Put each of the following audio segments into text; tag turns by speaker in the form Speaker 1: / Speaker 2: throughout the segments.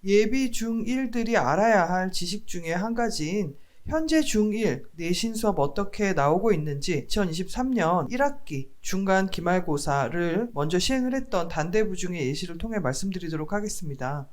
Speaker 1: 예비 중1들이 알아야 할 지식 중에 한 가지인 현재 중1 내신 수업 어떻게 나오고 있는지 2023년 1학기 중간 기말고사를 먼저 시행을 했던 단대부 중의 예시를 통해 말씀드리도록 하겠습니다.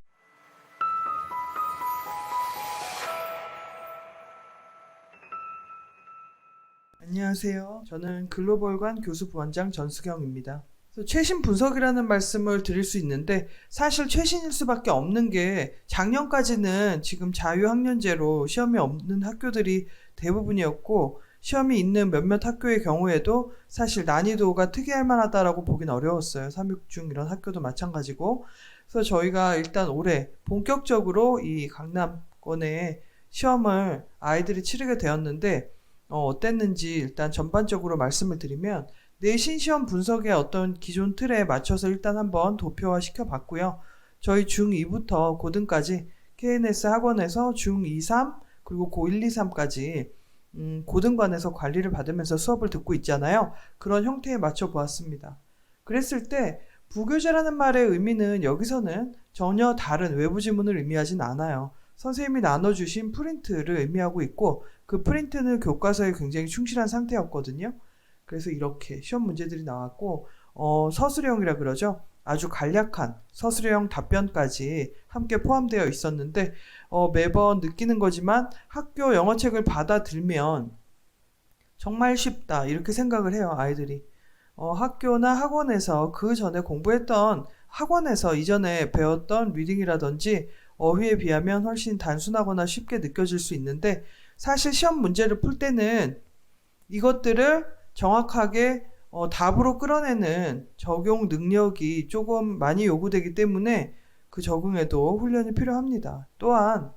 Speaker 1: 안녕하세요. 저는 글로벌관 교수부원장 전수경입니다. 최신 분석이라는 말씀을 드릴 수 있는데 사실 최신일 수밖에 없는 게 작년까지는 지금 자유학년제로 시험이 없는 학교들이 대부분이었고 시험이 있는 몇몇 학교의 경우에도 사실 난이도가 특이할 만하다라고 보긴 어려웠어요. 3.6중 이런 학교도 마찬가지고. 그래서 저희가 일단 올해 본격적으로 이 강남권의 시험을 아이들이 치르게 되었는데 어땠는지 일단 전반적으로 말씀을 드리면 내신 시험 분석의 어떤 기존 틀에 맞춰서 일단 한번 도표화 시켜봤고요. 저희 중2부터 고등까지 KNS 학원에서 중2, 3 그리고 고1, 2, 3까지 고등반에서 관리를 받으면서 수업을 듣고 있잖아요. 그런 형태에 맞춰 보았습니다. 그랬을 때 부교재라는 말의 의미는 여기서는 전혀 다른 외부 지문을 의미하진 않아요. 선생님이 나눠주신 프린트를 의미하고 있고 그 프린트는 교과서에 굉장히 충실한 상태였거든요. 그래서 이렇게 시험 문제들이 나왔고 서술형이라 그러죠. 아주 간략한 서술형 답변까지 함께 포함되어 있었는데 매번 느끼는 거지만 학교 영어책을 받아들면 정말 쉽다 이렇게 생각을 해요. 아이들이 학교나 학원에서 그 전에 공부했던 학원에서 이전에 배웠던 리딩이라든지 어휘에 비하면 훨씬 단순하거나 쉽게 느껴질 수 있는데 사실 시험 문제를 풀 때는 이것들을 정확하게 답으로 끌어내는 적용 능력이 조금 많이 요구되기 때문에 그 적응에도 훈련이 필요합니다. 또한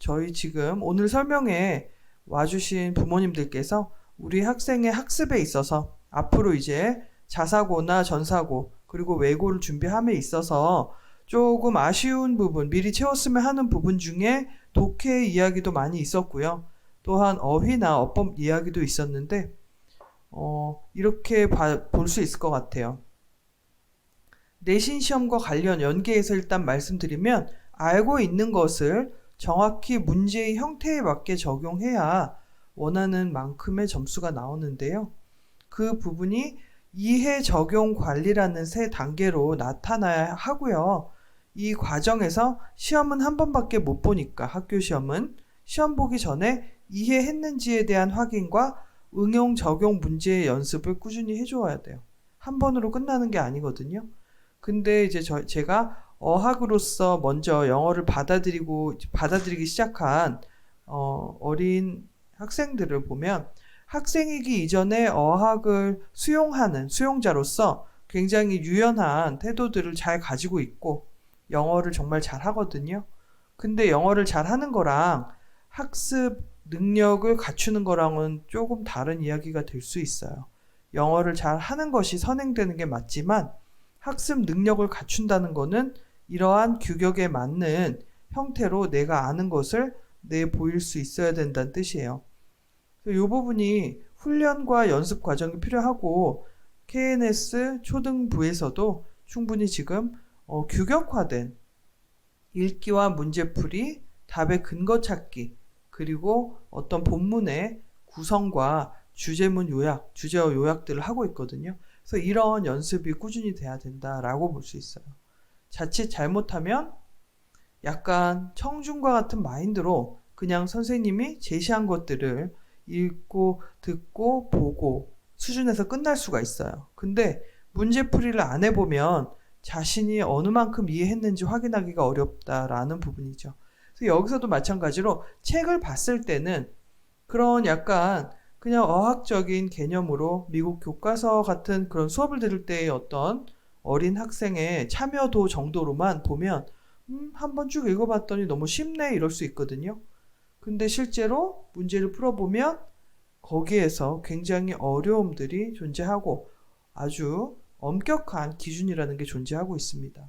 Speaker 1: 저희 지금 오늘 설명에 와주신 부모님들께서 우리 학생의 학습에 있어서 앞으로 이제 자사고나 전사고 그리고 외고를 준비함에 있어서 조금 아쉬운 부분, 미리 채웠으면 하는 부분 중에 독해 이야기도 많이 있었고요. 또한 어휘나 어법 이야기도 있었는데 이렇게 볼 수 있을 것 같아요. 내신 시험과 관련 연계해서 일단 말씀드리면 알고 있는 것을 정확히 문제의 형태에 맞게 적용해야 원하는 만큼의 점수가 나오는데요. 그 부분이 이해, 적용, 관리라는 세 단계로 나타나야 하고요. 이 과정에서 시험은 한 번밖에 못 보니까 학교 시험은 시험 보기 전에 이해했는지에 대한 확인과 응용, 적용 문제의 연습을 꾸준히 해줘야 돼요. 한 번으로 끝나는 게 아니거든요. 근데 이제 제가 어학으로서 먼저 영어를 받아들이기 시작한 어린 학생들을 보면 학생이기 이전에 어학을 수용하는 수용자로서 굉장히 유연한 태도들을 잘 가지고 있고 영어를 정말 잘 하거든요. 근데 영어를 잘 하는 거랑 학습 능력을 갖추는 거랑은 조금 다른 이야기가 될 수 있어요. 영어를 잘 하는 것이 선행되는 게 맞지만 학습 능력을 갖춘다는 거는 이러한 규격에 맞는 형태로 내가 아는 것을 내보일 수 있어야 된다는 뜻이에요. 이 부분이 훈련과 연습 과정이 필요하고 KNS 초등부에서도 충분히 지금 규격화된 읽기와 문제풀이, 답의 근거 찾기, 그리고 어떤 본문의 구성과 주제문 요약, 주제어 요약들을 하고 있거든요. 그래서 이런 연습이 꾸준히 돼야 된다라고 볼 수 있어요. 자칫 잘못하면 약간 청중과 같은 마인드로 그냥 선생님이 제시한 것들을 읽고, 듣고, 보고 수준에서 끝날 수가 있어요. 근데 문제풀이를 안 해보면 자신이 어느 만큼 이해했는지 확인하기가 어렵다라는 부분이죠. 그래서 여기서도 마찬가지로 책을 봤을 때는 그런 약간 그냥 어학적인 개념으로 미국 교과서 같은 그런 수업을 들을 때의 어떤 어린 학생의 참여도 정도로만 보면 한번 쭉 읽어봤더니 너무 쉽네 이럴 수 있거든요. 근데 실제로 문제를 풀어보면 거기에서 굉장히 어려움들이 존재하고 아주 엄격한 기준이라는 게 존재하고 있습니다.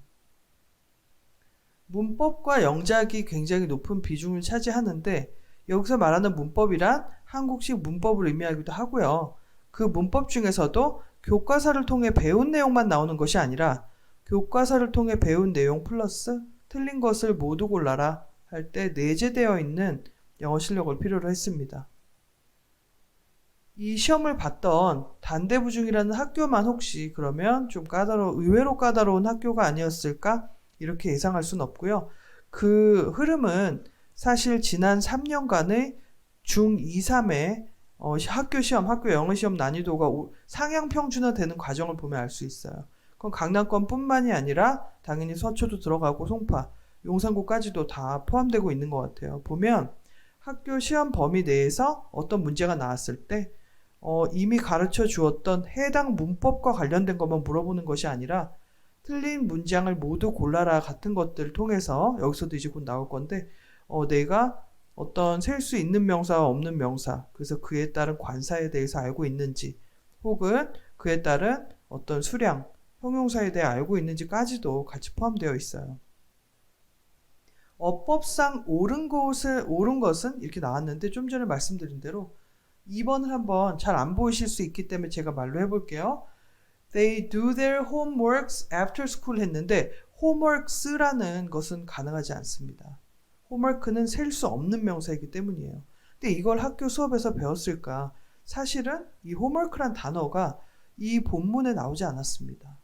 Speaker 1: 문법과 영작이 굉장히 높은 비중을 차지하는데 여기서 말하는 문법이란 한국식 문법을 의미하기도 하고요. 그 문법 중에서도 교과서를 통해 배운 내용만 나오는 것이 아니라 교과서를 통해 배운 내용 플러스 틀린 것을 모두 골라라 할 때 내재되어 있는 영어 실력을 필요로 했습니다. 이 시험을 봤던 단대부중이라는 학교만 혹시 그러면 좀 의외로 까다로운 학교가 아니었을까? 이렇게 예상할 수는 없고요. 그 흐름은 사실 지난 3년간의 중2, 3의 학교 영어 시험 난이도가 상향 평준화되는 과정을 보면 알 수 있어요. 그건 강남권뿐만이 아니라 당연히 서초도 들어가고 송파, 용산구까지도 다 포함되고 있는 것 같아요. 보면 학교 시험 범위 내에서 어떤 문제가 나왔을 때 이미 가르쳐 주었던 해당 문법과 관련된 것만 물어보는 것이 아니라 틀린 문장을 모두 골라라 같은 것들을 통해서 여기서도 이제 곧 나올 건데 내가 어떤 셀 수 있는 명사와 없는 명사, 그래서 그에 따른 관사에 대해서 알고 있는지, 혹은 그에 따른 어떤 수량, 형용사에 대해 알고 있는지까지도 같이 포함되어 있어요. 어법상 옳은 것은 이렇게 나왔는데 좀 전에 말씀드린 대로 2번을 한번 잘 안 보이실 수 있기 때문에 제가 말로 해볼게요. They do their homeworks after school 했는데 homeworks라는 것은 가능하지 않습니다. homework는 셀 수 없는 명사이기 때문이에요. 근데 이걸 학교 수업에서 배웠을까? 사실은 이 homework란 단어가 이 본문에 나오지 않았습니다.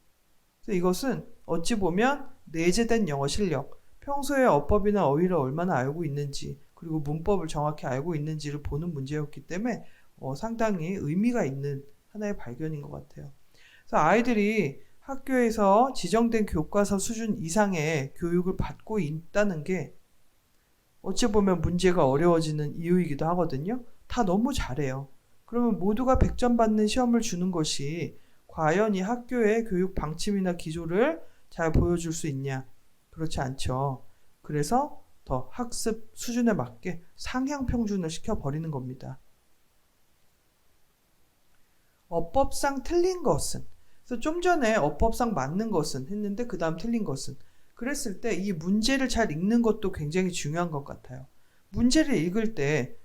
Speaker 1: 그래서 이것은 어찌 보면 내재된 영어 실력, 평소에 어법이나 어휘를 얼마나 알고 있는지, 그리고 문법을 정확히 알고 있는지를 보는 문제였기 때문에 상당히 의미가 있는 하나의 발견인 것 같아요. 그래서 아이들이 학교에서 지정된 교과서 수준 이상의 교육을 받고 있다는 게 어찌 보면 문제가 어려워지는 이유이기도 하거든요. 다 너무 잘해요. 그러면 모두가 100점 받는 시험을 주는 것이 과연 이 학교의 교육 방침이나 기조를 잘 보여줄 수 있냐? 그렇지 않죠. 그래서 더 학습 수준에 맞게 상향 평준을 시켜버리는 겁니다. 어법상 틀린 것은, 그래서 좀 전에 어법상 맞는 것은 했는데 그 다음 틀린 것은, 그랬을 때 이 문제를 잘 읽는 것도 굉장히 중요한 것 같아요. 문제를 읽을 때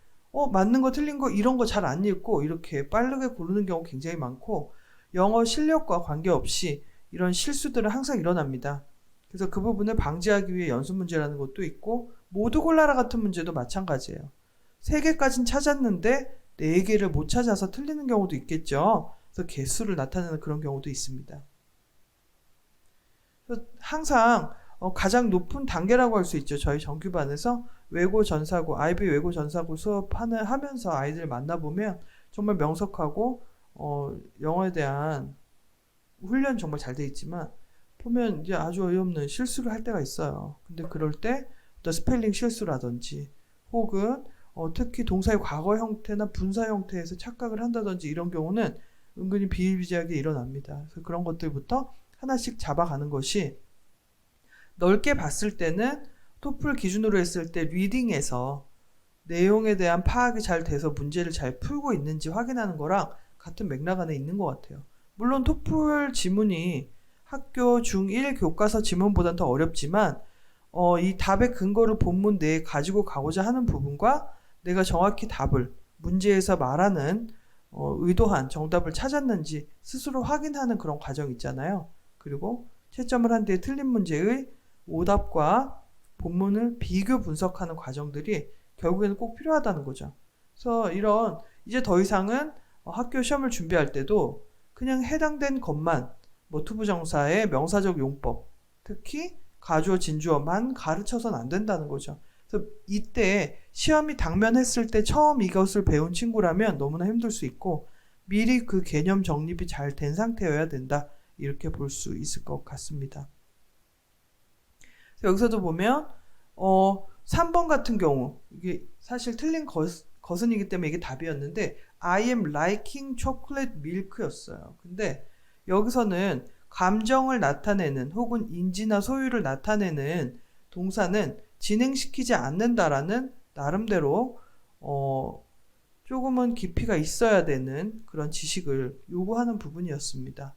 Speaker 1: 맞는 거 틀린 거 이런 거 잘 안 읽고 이렇게 빠르게 고르는 경우 굉장히 많고, 영어 실력과 관계없이 이런 실수들은 항상 일어납니다. 그래서 그 부분을 방지하기 위해 연습 문제라는 것도 있고, 모두 골라라 같은 문제도 마찬가지예요. 3개까지는 찾았는데 4개를 못 찾아서 틀리는 경우도 있겠죠. 그래서 개수를 나타내는 그런 경우도 있습니다. 그래서 항상 가장 높은 단계라고 할 수 있죠. 저희 정규반에서 외고 전사고, IB 외고 전사고 수업하면서 아이들 만나보면 정말 명석하고 영어에 대한 훈련 정말 잘 돼 있지만 보면 이제 아주 어이없는 실수를 할 때가 있어요. 근데 그럴 때 어떤 스펠링 실수라든지 혹은 특히 동사의 과거 형태나 분사 형태에서 착각을 한다든지 이런 경우는 은근히 비일비재하게 일어납니다. 그래서 그런 것들부터 하나씩 잡아가는 것이, 넓게 봤을 때는 토플 기준으로 했을 때 리딩에서 내용에 대한 파악이 잘 돼서 문제를 잘 풀고 있는지 확인하는 거랑 같은 맥락 안에 있는 것 같아요. 물론 토플 지문이 학교 중1 교과서 지문보다는 더 어렵지만 이 답의 근거를 본문 내에 가지고 가고자 하는 부분과 내가 정확히 답을 문제에서 말하는 의도한 정답을 찾았는지 스스로 확인하는 그런 과정 있잖아요. 그리고 채점을 한 뒤에 틀린 문제의 오답과 본문을 비교 분석하는 과정들이 결국에는 꼭 필요하다는 거죠. 그래서 이제 더 이상은 학교 시험을 준비할 때도 그냥 해당된 것만, 투부정사의 명사적 용법, 특히 가주어, 진주어만 가르쳐서는 안 된다는 거죠. 그래서 이때 시험이 당면했을 때 처음 이것을 배운 친구라면 너무나 힘들 수 있고, 미리 그 개념 정립이 잘 된 상태여야 된다, 이렇게 볼 수 있을 것 같습니다. 여기서도 보면 3번 같은 경우, 이게 사실 틀린 것은이기 때문에 이게 답이었는데 I am liking chocolate milk였어요. 근데 여기서는 감정을 나타내는 혹은 인지나 소유를 나타내는 동사는 진행시키지 않는다라는 나름대로 조금은 깊이가 있어야 되는 그런 지식을 요구하는 부분이었습니다.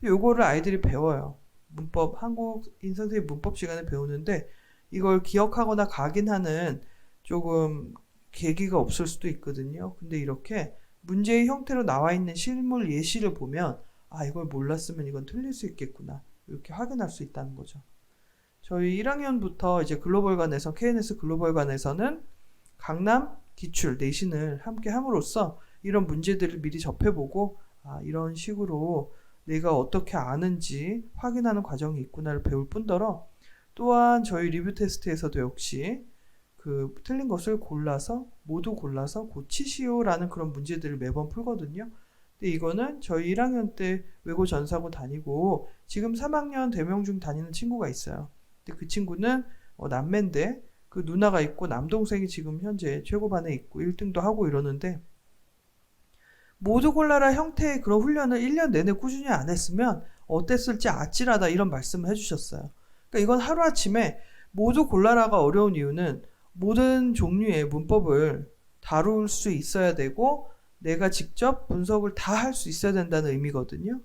Speaker 1: 요거를 아이들이 배워요. 문법, 한국인 선생님 문법 시간에 배우는데 이걸 기억하거나 각인하는 조금 계기가 없을 수도 있거든요. 근데 이렇게 문제의 형태로 나와 있는 실물 예시를 보면 이걸 몰랐으면 이건 틀릴 수 있겠구나, 이렇게 확인할 수 있다는 거죠. 저희 1학년부터 이제 글로벌관에서 KNS 글로벌관에서는 강남 기출 내신을 함께 함으로써 이런 문제들을 미리 접해보고 이런 식으로 내가 어떻게 아는지 확인하는 과정이 있구나를 배울 뿐더러 또한 저희 리뷰 테스트에서도 역시 그 틀린 것을 모두 골라서 고치시오라는 그런 문제들을 매번 풀거든요. 근데 이거는 저희 1학년 때 외고 전사고 다니고 지금 3학년 대명중 다니는 친구가 있어요. 근데 그 친구는 남매인데 그 누나가 있고 남동생이 지금 현재 최고반에 있고 1등도 하고 이러는데 모두 골라라 형태의 그런 훈련을 1년 내내 꾸준히 안 했으면 어땠을지 아찔하다 이런 말씀을 해주셨어요. 그러니까 이건 하루아침에 모두 골라라가 어려운 이유는 모든 종류의 문법을 다룰 수 있어야 되고 내가 직접 분석을 다 할 수 있어야 된다는 의미거든요.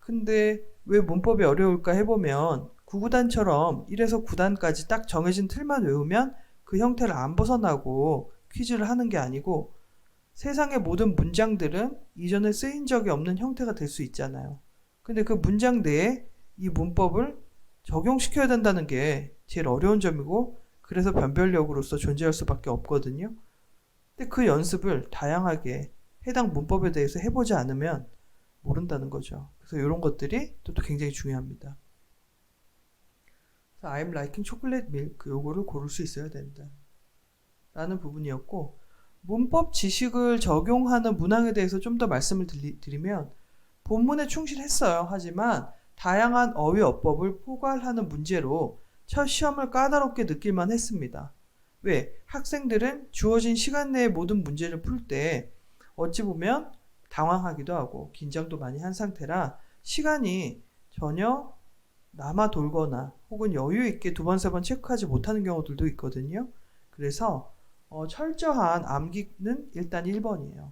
Speaker 1: 근데 왜 문법이 어려울까 해보면 구구단처럼 1에서 9단까지 딱 정해진 틀만 외우면 그 형태를 안 벗어나고 퀴즈를 하는 게 아니고 세상의 모든 문장들은 이전에 쓰인 적이 없는 형태가 될 수 있잖아요. 근데 그 문장 내에 이 문법을 적용시켜야 된다는 게 제일 어려운 점이고 그래서 변별력으로서 존재할 수밖에 없거든요. 근데 그 연습을 다양하게 해당 문법에 대해서 해보지 않으면 모른다는 거죠. 그래서 이런 것들이 또 굉장히 중요합니다. I'm liking chocolate milk 요거를 고를 수 있어야 된다 라는 부분이었고 문법 지식을 적용하는 문항에 대해서 좀 더 말씀을 드리면 본문에 충실했어요. 하지만 다양한 어휘 어법을 포괄하는 문제로 첫 시험을 까다롭게 느낄만 했습니다. 왜? 학생들은 주어진 시간 내에 모든 문제를 풀 때 어찌 보면 당황하기도 하고 긴장도 많이 한 상태라 시간이 전혀 남아 돌거나 혹은 여유 있게 두 번, 세 번 체크하지 못하는 경우들도 있거든요. 그래서 철저한 암기는 일단 1번이에요.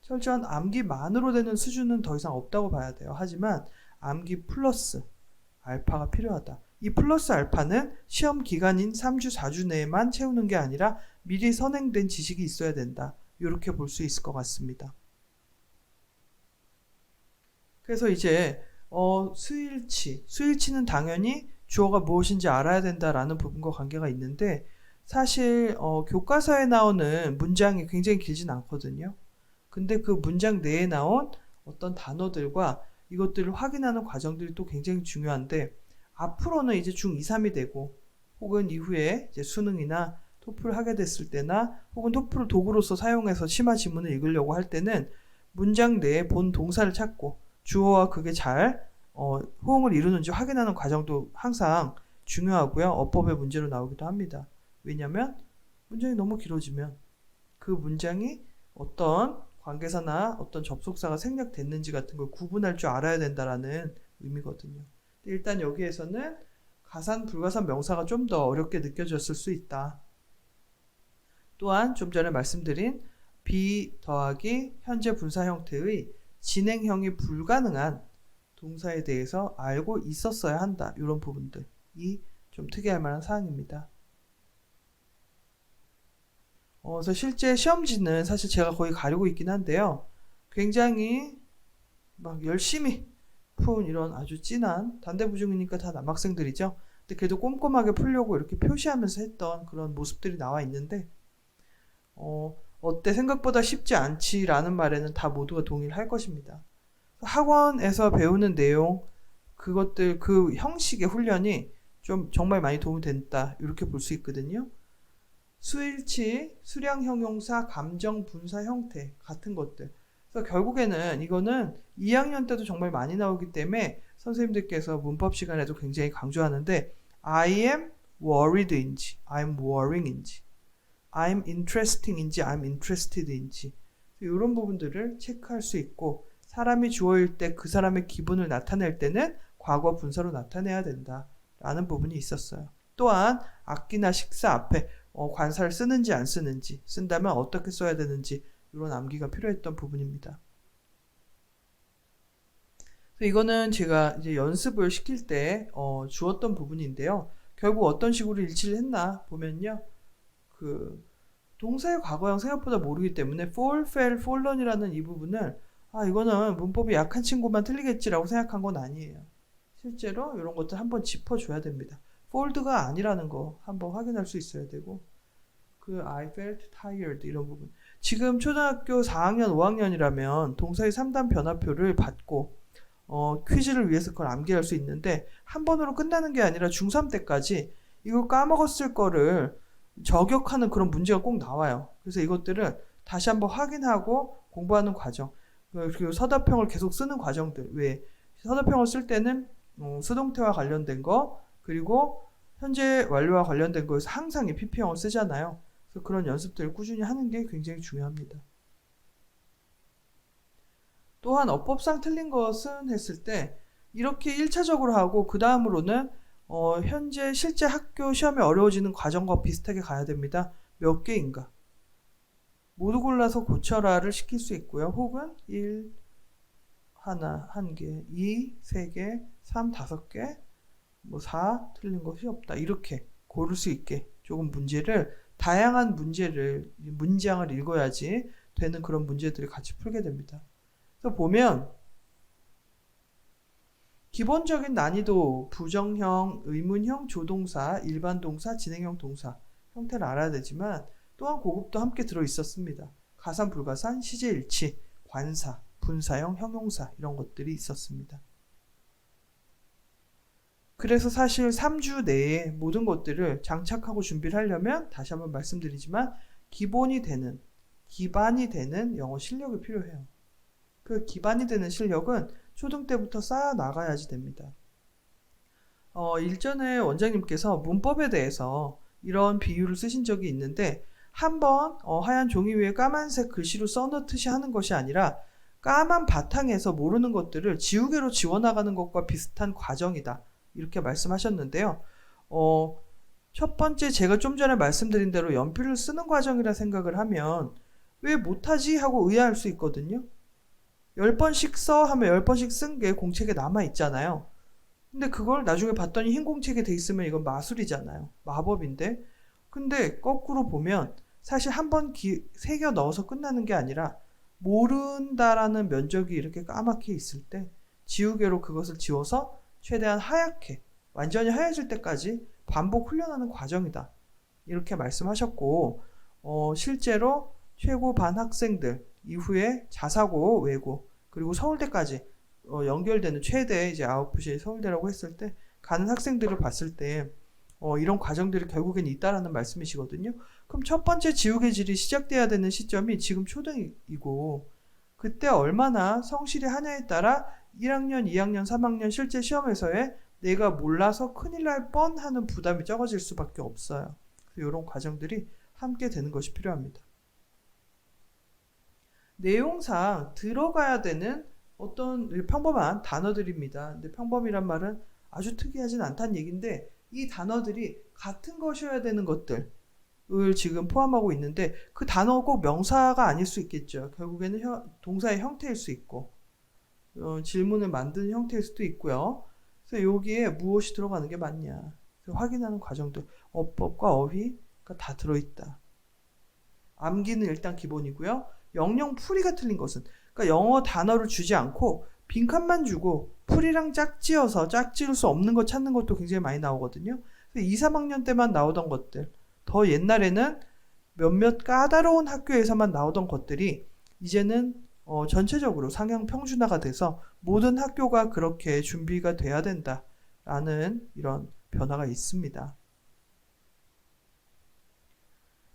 Speaker 1: 철저한 암기만으로 되는 수준은 더 이상 없다고 봐야 돼요. 하지만 암기 플러스 알파가 필요하다. 이 플러스 알파는 시험 기간인 3주, 4주 내에만 채우는 게 아니라 미리 선행된 지식이 있어야 된다. 이렇게 볼 수 있을 것 같습니다. 그래서 이제 수일치는 당연히 주어가 무엇인지 알아야 된다라는 부분과 관계가 있는데 사실 교과서에 나오는 문장이 굉장히 길진 않거든요. 근데 그 문장 내에 나온 어떤 단어들과 이것들을 확인하는 과정들이 또 굉장히 중요한데 앞으로는 이제 중2, 3이 되고 혹은 이후에 이제 수능이나 토플을 하게 됐을 때나 혹은 토플을 도구로서 사용해서 심화 지문을 읽으려고 할 때는 문장 내에 본 동사를 찾고 주어와 그게 잘 호응을 이루는지 확인하는 과정도 항상 중요하고요. 어법의 문제로 나오기도 합니다. 왜냐하면 문장이 너무 길어지면 그 문장이 어떤 관계사나 어떤 접속사가 생략됐는지 같은 걸 구분할 줄 알아야 된다라는 의미거든요. 일단 여기에서는 가산, 불가산 명사가 좀 더 어렵게 느껴졌을 수 있다. 또한 좀 전에 말씀드린 be 더하기 현재 분사 형태의 진행형이 불가능한 동사에 대해서 알고 있었어야 한다. 이런 부분들이 좀 특이할 만한 사항입니다. 그래서 실제 시험지는 사실 제가 거의 가리고 있긴 한데요. 굉장히 막 열심히 푼 이런 아주 진한 단대부중이니까 다 남학생들이죠. 근데 그래도 꼼꼼하게 풀려고 이렇게 표시하면서 했던 그런 모습들이 나와 있는데 어때 생각보다 쉽지 않지라는 말에는 다 모두가 동의를 할 것입니다. 학원에서 배우는 내용 그것들 그 형식의 훈련이 좀 정말 많이 도움이 된다 이렇게 볼 수 있거든요. 수일치, 수량 형용사, 감정 분사 형태 같은 것들. 그래서 결국에는 이거는 2학년 때도 정말 많이 나오기 때문에 선생님들께서 문법 시간에도 굉장히 강조하는데 I am worried인지 I'm worrying인지 I'm interesting인지 I'm interested인지 이런 부분들을 체크할 수 있고 사람이 주어일 때 그 사람의 기분을 나타낼 때는 과거 분사로 나타내야 된다라는 부분이 있었어요. 또한 악기나 식사 앞에 관사를 쓰는지 안 쓰는지 쓴다면 어떻게 써야 되는지 이런 암기가 필요했던 부분입니다. 이거는 제가 이제 연습을 시킬 때 주었던 부분인데요. 결국 어떤 식으로 일치를 했나 보면요. 그 동사의 과거형 생각보다 모르기 때문에 fall, fell, fallen이라는 이 부분을 이거는 문법이 약한 친구만 틀리겠지라고 생각한 건 아니에요. 실제로 이런 것들 한번 짚어줘야 됩니다. fold가 아니라는 거 한번 확인할 수 있어야 되고, 그 I felt tired 이런 부분. 지금 초등학교 4학년, 5학년이라면 동사의 3단 변화표를 받고 퀴즈를 위해서 그걸 암기할 수 있는데 한 번으로 끝나는 게 아니라 중3 때까지 이거 까먹었을 거를 저격하는 그런 문제가 꼭 나와요. 그래서 이것들을 다시 한번 확인하고 공부하는 과정, 그리고 서답형을 계속 쓰는 과정들. 왜 서답형을 쓸 때는 수동태와 관련된 거, 그리고 현재 완료와 관련된 거에서 항상 이 PP형을 쓰잖아요. 그래서 그런 연습들을 꾸준히 하는 게 굉장히 중요합니다. 또한 어법상 틀린 것은 했을 때 이렇게 1차적으로 하고 그 다음으로는 현재 실제 학교 시험에 어려워지는 과정과 비슷하게 가야 됩니다. 몇 개인가? 모두 골라서 고쳐라를 시킬 수 있고요. 혹은 1, 하나, 1개, 2, 3개, 3, 5개, 4, 틀린 것이 없다. 이렇게 고를 수 있게 조금 다양한 문장을 읽어야지 되는 그런 문제들을 같이 풀게 됩니다. 그래서 보면 기본적인 난이도, 부정형, 의문형, 조동사, 일반 동사, 진행형 동사 형태를 알아야 되지만 또한 고급도 함께 들어있었습니다. 가산, 불가산, 시제, 일치, 관사, 분사형, 형용사 이런 것들이 있었습니다. 그래서 사실 3주 내에 모든 것들을 장착하고 준비를 하려면 다시 한번 말씀드리지만 기반이 되는 영어 실력이 필요해요. 그 기반이 되는 실력은 초등 때부터 쌓아 나가야지 됩니다. 일전에 원장님께서 문법에 대해서 이런 비유를 쓰신 적이 있는데 한번 하얀 종이 위에 까만색 글씨로 써놓듯이 하는 것이 아니라 까만 바탕에서 모르는 것들을 지우개로 지워나가는 것과 비슷한 과정이다. 이렇게 말씀하셨는데요. 첫 번째 제가 좀 전에 말씀드린 대로 연필을 쓰는 과정이라 생각을 하면 왜 못하지 하고 의아할 수 있거든요. 10번씩 써 하면 10번씩 쓴 게 공책에 남아있잖아요. 근데 그걸 나중에 봤더니 흰 공책에 돼 있으면 이건 마술이잖아요. 마법인데. 근데 거꾸로 보면 사실 한번 새겨 넣어서 끝나는 게 아니라 모른다라는 면적이 이렇게 까맣게 있을 때 지우개로 그것을 지워서 최대한 하얗게 완전히 하얘질 때까지 반복 훈련하는 과정이다. 이렇게 말씀하셨고 실제로 최고 반 학생들 이후에 자사고, 외고 그리고 서울대까지 연결되는 최대 이제 아웃풋이 서울대라고 했을 때 가는 학생들을 봤을 때 이런 과정들이 결국엔 있다라는 말씀이시거든요. 그럼 첫 번째 지우개질이 시작돼야 되는 시점이 지금 초등이고 그때 얼마나 성실히 하냐에 따라 1학년, 2학년, 3학년 실제 시험에서의 내가 몰라서 큰일 날 뻔하는 부담이 적어질 수밖에 없어요. 이런 과정들이 함께 되는 것이 필요합니다. 내용상 들어가야 되는 어떤 평범한 단어들입니다. 근데 평범이란 말은 아주 특이하진 않다는 얘기인데 이 단어들이 같은 것이어야 되는 것들을 지금 포함하고 있는데 그 단어가 꼭 명사가 아닐 수 있겠죠. 결국에는 동사의 형태일 수 있고 질문을 만드는 형태일 수도 있고요. 그래서 여기에 무엇이 들어가는 게 맞냐 확인하는 과정들, 어법과 어휘가 다 들어있다. 암기는 일단 기본이고요. 영영 풀이가 틀린 것은 그러니까 영어 단어를 주지 않고 빈칸만 주고 풀이랑 짝지어서 짝지을 수 없는 거 찾는 것도 굉장히 많이 나오거든요. 2, 3학년 때만 나오던 것들, 더 옛날에는 몇몇 까다로운 학교에서만 나오던 것들이 이제는 전체적으로 상향 평준화가 돼서 모든 학교가 그렇게 준비가 돼야 된다라는 이런 변화가 있습니다.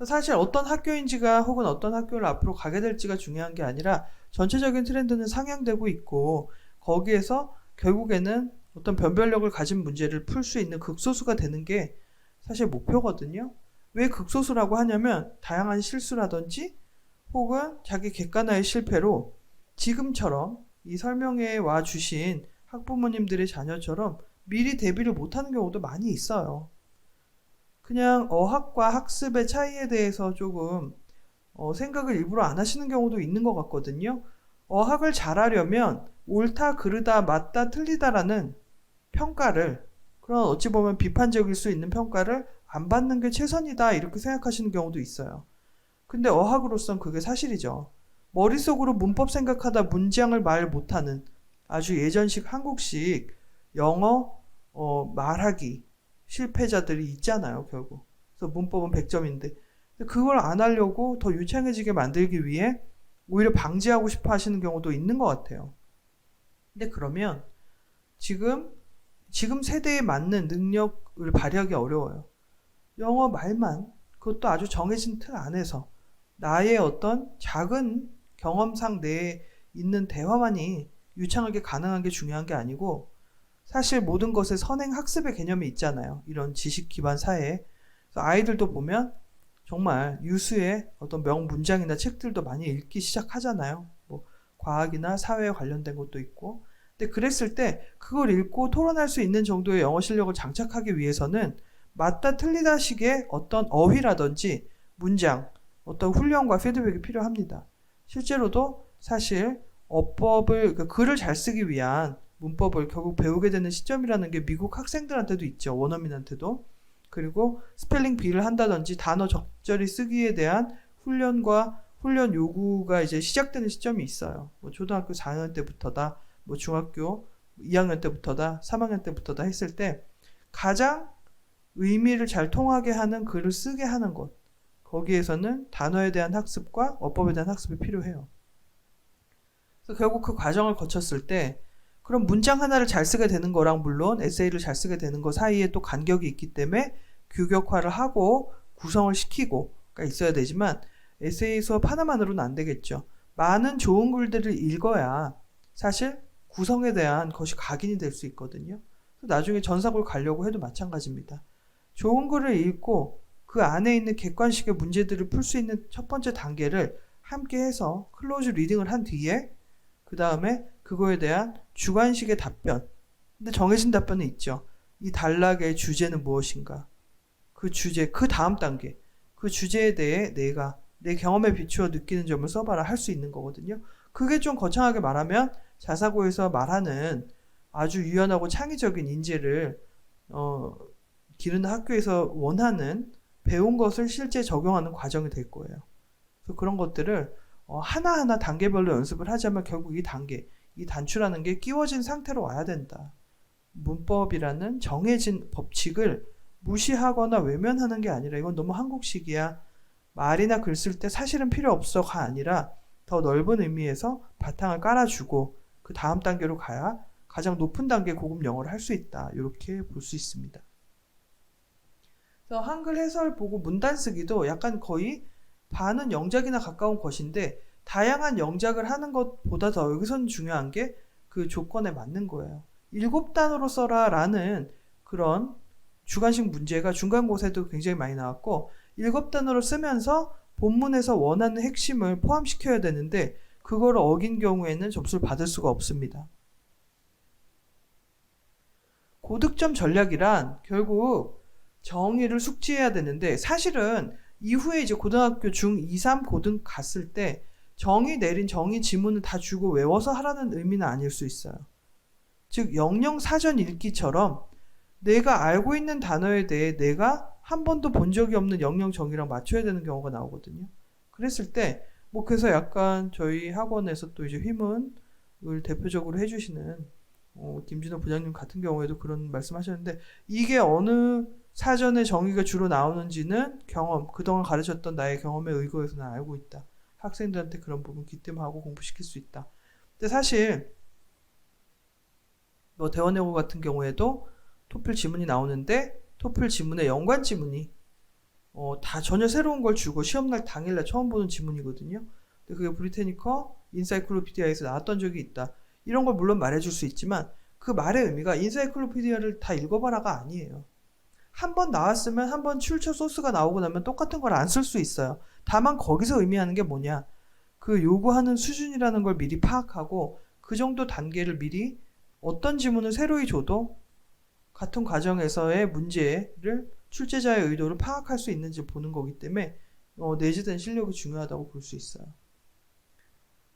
Speaker 1: 사실 어떤 학교인지가 혹은 어떤 학교를 앞으로 가게 될지가 중요한 게 아니라 전체적인 트렌드는 상향되고 있고 거기에서 결국에는 어떤 변별력을 가진 문제를 풀 수 있는 극소수가 되는 게 사실 목표거든요. 왜 극소수라고 하냐면 다양한 실수라든지 혹은 자기 객관화의 실패로 지금처럼 이 설명에 와 주신 학부모님들의 자녀처럼 미리 대비를 못하는 경우도 많이 있어요. 그냥 어학과 학습의 차이에 대해서 조금 생각을 일부러 안 하시는 경우도 있는 것 같거든요. 어학을 잘하려면 옳다, 그르다, 맞다, 틀리다라는 평가를, 그런 어찌 보면 비판적일 수 있는 평가를 안 받는 게 최선이다 이렇게 생각하시는 경우도 있어요. 근데 어학으로선 그게 사실이죠. 머릿속으로 문법 생각하다 문장을 말 못하는 아주 예전식 한국식 영어 말하기 실패자들이 있잖아요, 결국. 그래서 문법은 100점인데 그걸 안 하려고 더 유창해지게 만들기 위해 오히려 방지하고 싶어 하시는 경우도 있는 것 같아요. 근데 그러면 지금 세대에 맞는 능력을 발휘하기 어려워요. 영어 말만, 그것도 아주 정해진 틀 안에서 나의 어떤 작은 경험상 내에 있는 대화만이 유창하게 가능한 게 중요한 게 아니고, 사실 모든 것에 선행 학습의 개념이 있잖아요. 이런 지식 기반 사회에. 그래서 아이들도 보면 정말 유수의 어떤 명문장이나 책들도 많이 읽기 시작하잖아요. 뭐 과학이나 사회에 관련된 것도 있고. 근데 그랬을 때 그걸 읽고 토론할 수 있는 정도의 영어 실력을 장착하기 위해서는 맞다 틀리다 식의 어떤 어휘라든지 문장, 어떤 훈련과 피드백이 필요합니다. 실제로도 사실 어법을, 글을 잘 쓰기 위한 문법을 결국 배우게 되는 시점이라는 게 미국 학생들한테도 있죠. 원어민한테도. 그리고 스펠링 비를 한다든지 단어 적절히 쓰기에 대한 훈련 요구가 이제 시작되는 시점이 있어요. 뭐 초등학교 4학년 때부터다, 뭐 중학교 2학년 때부터다, 3학년 때부터다 했을 때 가장 의미를 잘 통하게 하는 글을 쓰게 하는 것, 거기에서는 단어에 대한 학습과 어법에 대한 학습이 필요해요. 그래서 결국 그 과정을 거쳤을 때 그럼 문장 하나를 잘 쓰게 되는 거랑 물론 에세이를 잘 쓰게 되는 거 사이에 또 간격이 있기 때문에 규격화를 하고 구성을 시키고가 있어야 되지만 에세이 수업 하나만으로는 안 되겠죠. 많은 좋은 글들을 읽어야 사실 구성에 대한 것이 각인이 될 수 있거든요. 나중에 전사고를 가려고 해도 마찬가지입니다. 좋은 글을 읽고 그 안에 있는 객관식의 문제들을 풀 수 있는 첫 번째 단계를 함께 해서 클로즈 리딩을 한 뒤에 그 다음에 그거에 대한 주관식의 답변. 근데 정해진 답변은 있죠. 이 단락의 주제는 무엇인가? 그 주제, 그 다음 단계. 그 주제에 대해 내가 내 경험에 비추어 느끼는 점을 써봐라 할 수 있는 거거든요. 그게 좀 거창하게 말하면 자사고에서 말하는 아주 유연하고 창의적인 인재를 기르는 학교에서 원하는 배운 것을 실제 적용하는 과정이 될 거예요. 그래서 그런 것들을 하나하나 단계별로 연습을 하자면 결국 이 단계, 이 단추라는 게 끼워진 상태로 와야 된다. 문법이라는 정해진 법칙을 무시하거나 외면하는 게 아니라 이건 너무 한국식이야. 말이나 글 쓸 때 사실은 필요 없어가 아니라 더 넓은 의미에서 바탕을 깔아주고 그 다음 단계로 가야 가장 높은 단계 고급 영어를 할 수 있다. 이렇게 볼 수 있습니다. 그래서 한글 해설 보고 문단 쓰기도 약간 거의 반은 영작이나 가까운 것인데 다양한 영작을 하는 것보다 더 여기서는 중요한 게 그 조건에 맞는 거예요. 7단어로 써라 라는 그런 주관식 문제가 중간고사에도 굉장히 많이 나왔고 7단어로 쓰면서 본문에서 원하는 핵심을 포함시켜야 되는데 그걸 어긴 경우에는 점수를 받을 수가 없습니다. 고득점 전략이란 결국 정의를 숙지해야 되는데 사실은 이후에 이제 고등학교 중 2, 3 고등 갔을 때 정의 내린 정의 지문을 다 주고 외워서 하라는 의미는 아닐 수 있어요. 즉 영영 사전 읽기처럼 내가 알고 있는 단어에 대해 내가 한 번도 본 적이 없는 영영 정의랑 맞춰야 되는 경우가 나오거든요. 그랬을 때 뭐 그래서 약간 저희 학원에서 또 이제 휘문을 대표적으로 해주시는 김진호 부장님 같은 경우에도 그런 말씀하셨는데 이게 어느 사전에 정의가 주로 나오는지는 경험, 그동안 가르쳤던 나의 경험에 의거해서 난 알고 있다. 학생들한테 그런 부분 귀뜸하고 공부시킬 수 있다. 근데 사실 뭐 대원외고 같은 경우에도 토플 지문이 나오는데 토플 지문에 연관 지문이 다 전혀 새로운 걸 주고 시험날 당일날 처음 보는 지문이거든요. 근데 그게 브리테니커 인사이클로피디아에서 나왔던 적이 있다. 이런 걸 물론 말해줄 수 있지만 그 말의 의미가 인사이클로피디아를 다 읽어봐라가 아니에요. 한 번 나왔으면 한 번 출처 소스가 나오고 나면 똑같은 걸 안 쓸 수 있어요. 다만 거기서 의미하는 게 뭐냐. 그 요구하는 수준이라는 걸 미리 파악하고 그 정도 단계를 미리 어떤 지문을 새로이 줘도 같은 과정에서의 문제를 출제자의 의도를 파악할 수 있는지 보는 거기 때문에 내재된 실력이 중요하다고 볼 수 있어요.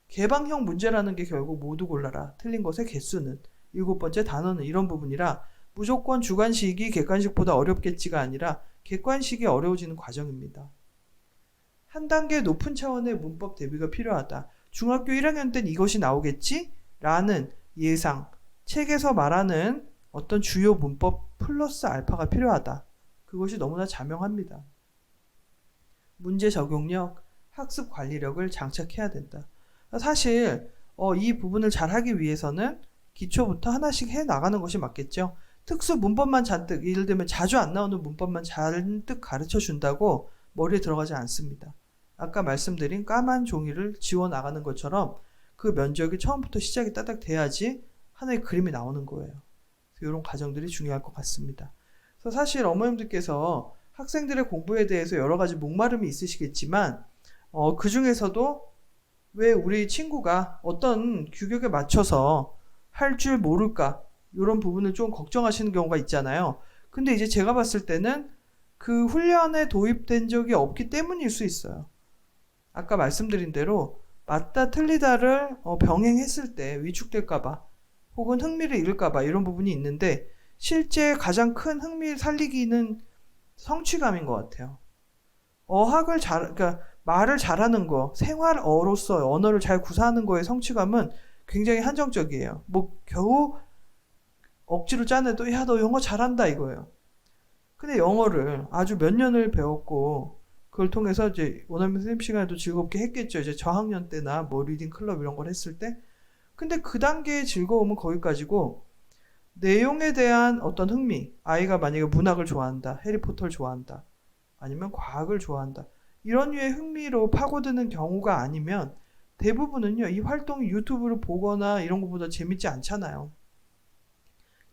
Speaker 1: 개방형 문제라는 게 결국 모두 골라라. 틀린 것의 개수는 7번째 단어는 이런 부분이라 무조건 주관식이 객관식보다 어렵겠지가 아니라 객관식이 어려워지는 과정입니다. 한 단계 높은 차원의 문법 대비가 필요하다. 중학교 1학년 땐 이것이 나오겠지? 라는 예상, 책에서 말하는 어떤 주요 문법 플러스 알파가 필요하다. 그것이 너무나 자명합니다. 문제 적용력, 학습 관리력을 장착해야 된다. 사실 이 부분을 잘 하기 위해서는 기초부터 하나씩 해 나가는 것이 맞겠죠. 특수 문법만 잔뜩, 예를 들면 자주 안 나오는 문법만 잔뜩 가르쳐 준다고 머리에 들어가지 않습니다. 아까 말씀드린 까만 종이를 지워 나가는 것처럼 그 면적이 처음부터 시작이 따닥 돼야지 하나의 그림이 나오는 거예요. 이런 과정들이 중요할 것 같습니다. 그래서 사실 어머님들께서 학생들의 공부에 대해서 여러 가지 목마름이 있으시겠지만 그 중에서도 왜 우리 친구가 어떤 규격에 맞춰서 할 줄 모를까 이런 부분을 좀 걱정하시는 경우가 있잖아요. 근데 이제 제가 봤을 때는 그 훈련에 도입된 적이 없기 때문일 수 있어요. 아까 말씀드린 대로 맞다 틀리다를 병행했을 때 위축될까봐 혹은 흥미를 잃을까봐 이런 부분이 있는데 실제 가장 큰 흥미를 살리기는 성취감인 것 같아요. 그러니까 말을 잘하는 거, 생활어로서 언어를 잘 구사하는 거의 성취감은 굉장히 한정적이에요. 뭐 겨우 억지로 짜내도 야, 너 영어 잘한다 이거예요. 근데 영어를 아주 몇 년을 배웠고 그걸 통해서 이제 원어민 선생님 시간에도 즐겁게 했겠죠. 이제 저학년 때나 뭐 리딩 클럽 이런 걸 했을 때. 근데 그 단계의 즐거움은 거기까지고 내용에 대한 어떤 흥미, 아이가 만약에 문학을 좋아한다, 해리포터를 좋아한다, 아니면 과학을 좋아한다, 이런 류의 흥미로 파고드는 경우가 아니면 대부분은요, 이 활동이 유튜브를 보거나 이런 것보다 재밌지 않잖아요.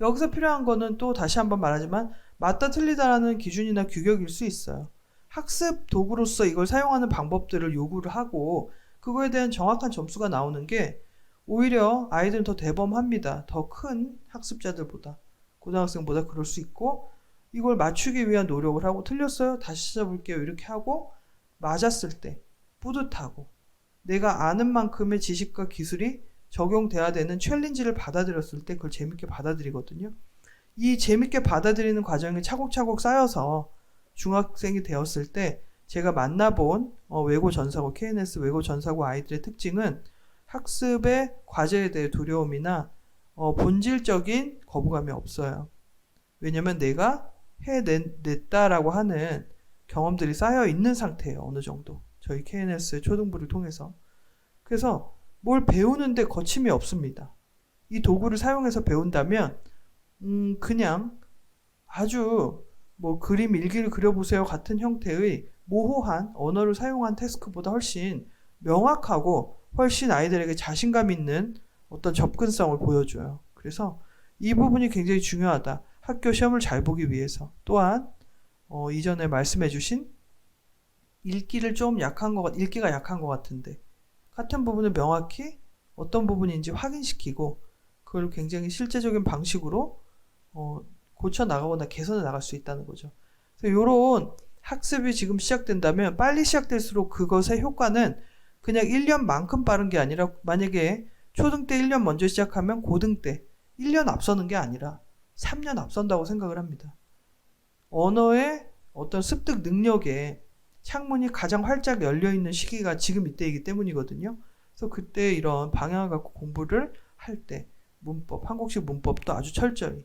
Speaker 1: 여기서 필요한 거는 또 다시 한번 말하지만 맞다 틀리다라는 기준이나 규격일 수 있어요. 학습 도구로서 이걸 사용하는 방법들을 요구를 하고 그거에 대한 정확한 점수가 나오는 게 오히려 아이들은 더 대범합니다. 더 큰 학습자들보다, 고등학생보다 그럴 수 있고 이걸 맞추기 위한 노력을 하고 틀렸어요? 다시 찾아볼게요. 이렇게 하고 맞았을 때 뿌듯하고 내가 아는 만큼의 지식과 기술이 적용돼야 되는 챌린지를 받아들였을 때 그걸 재밌게 받아들이거든요. 이 재밌게 받아들이는 과정이 차곡차곡 쌓여서 중학생이 되었을 때 제가 만나본 외고 전사고, KNS 외고 전사고 아이들의 특징은 학습의 과제에 대해 두려움이나 본질적인 거부감이 없어요. 왜냐면 내가 해냈다라고 하는 경험들이 쌓여 있는 상태예요. 어느 정도. 저희 KNS 초등부를 통해서. 그래서 뭘 배우는데 거침이 없습니다. 이 도구를 사용해서 배운다면 그냥 아주 뭐 그림 일기를 그려보세요 같은 형태의 모호한 언어를 사용한 태스크보다 훨씬 명확하고 훨씬 아이들에게 자신감 있는 어떤 접근성을 보여줘요. 그래서 이 부분이 굉장히 중요하다. 학교 시험을 잘 보기 위해서. 또한 이전에 말씀해주신 읽기가 약한 것 같은데 같은 부분을 명확히 어떤 부분인지 확인시키고 그걸 굉장히 실제적인 방식으로 고쳐 나가거나 개선해 나갈 수 있다는 거죠. 그래서 이런 학습이 지금 시작된다면 빨리 시작될수록 그것의 효과는 그냥 1년만큼 빠른 게 아니라 만약에 초등 때 1년 먼저 시작하면 고등 때 1년 앞서는 게 아니라 3년 앞선다고 생각을 합니다. 언어의 어떤 습득 능력에 창문이 가장 활짝 열려있는 시기가 지금 이때이기 때문이거든요. 그래서 그때 이런 방향을 갖고 공부를 할 때 문법, 한국식 문법도 아주 철저히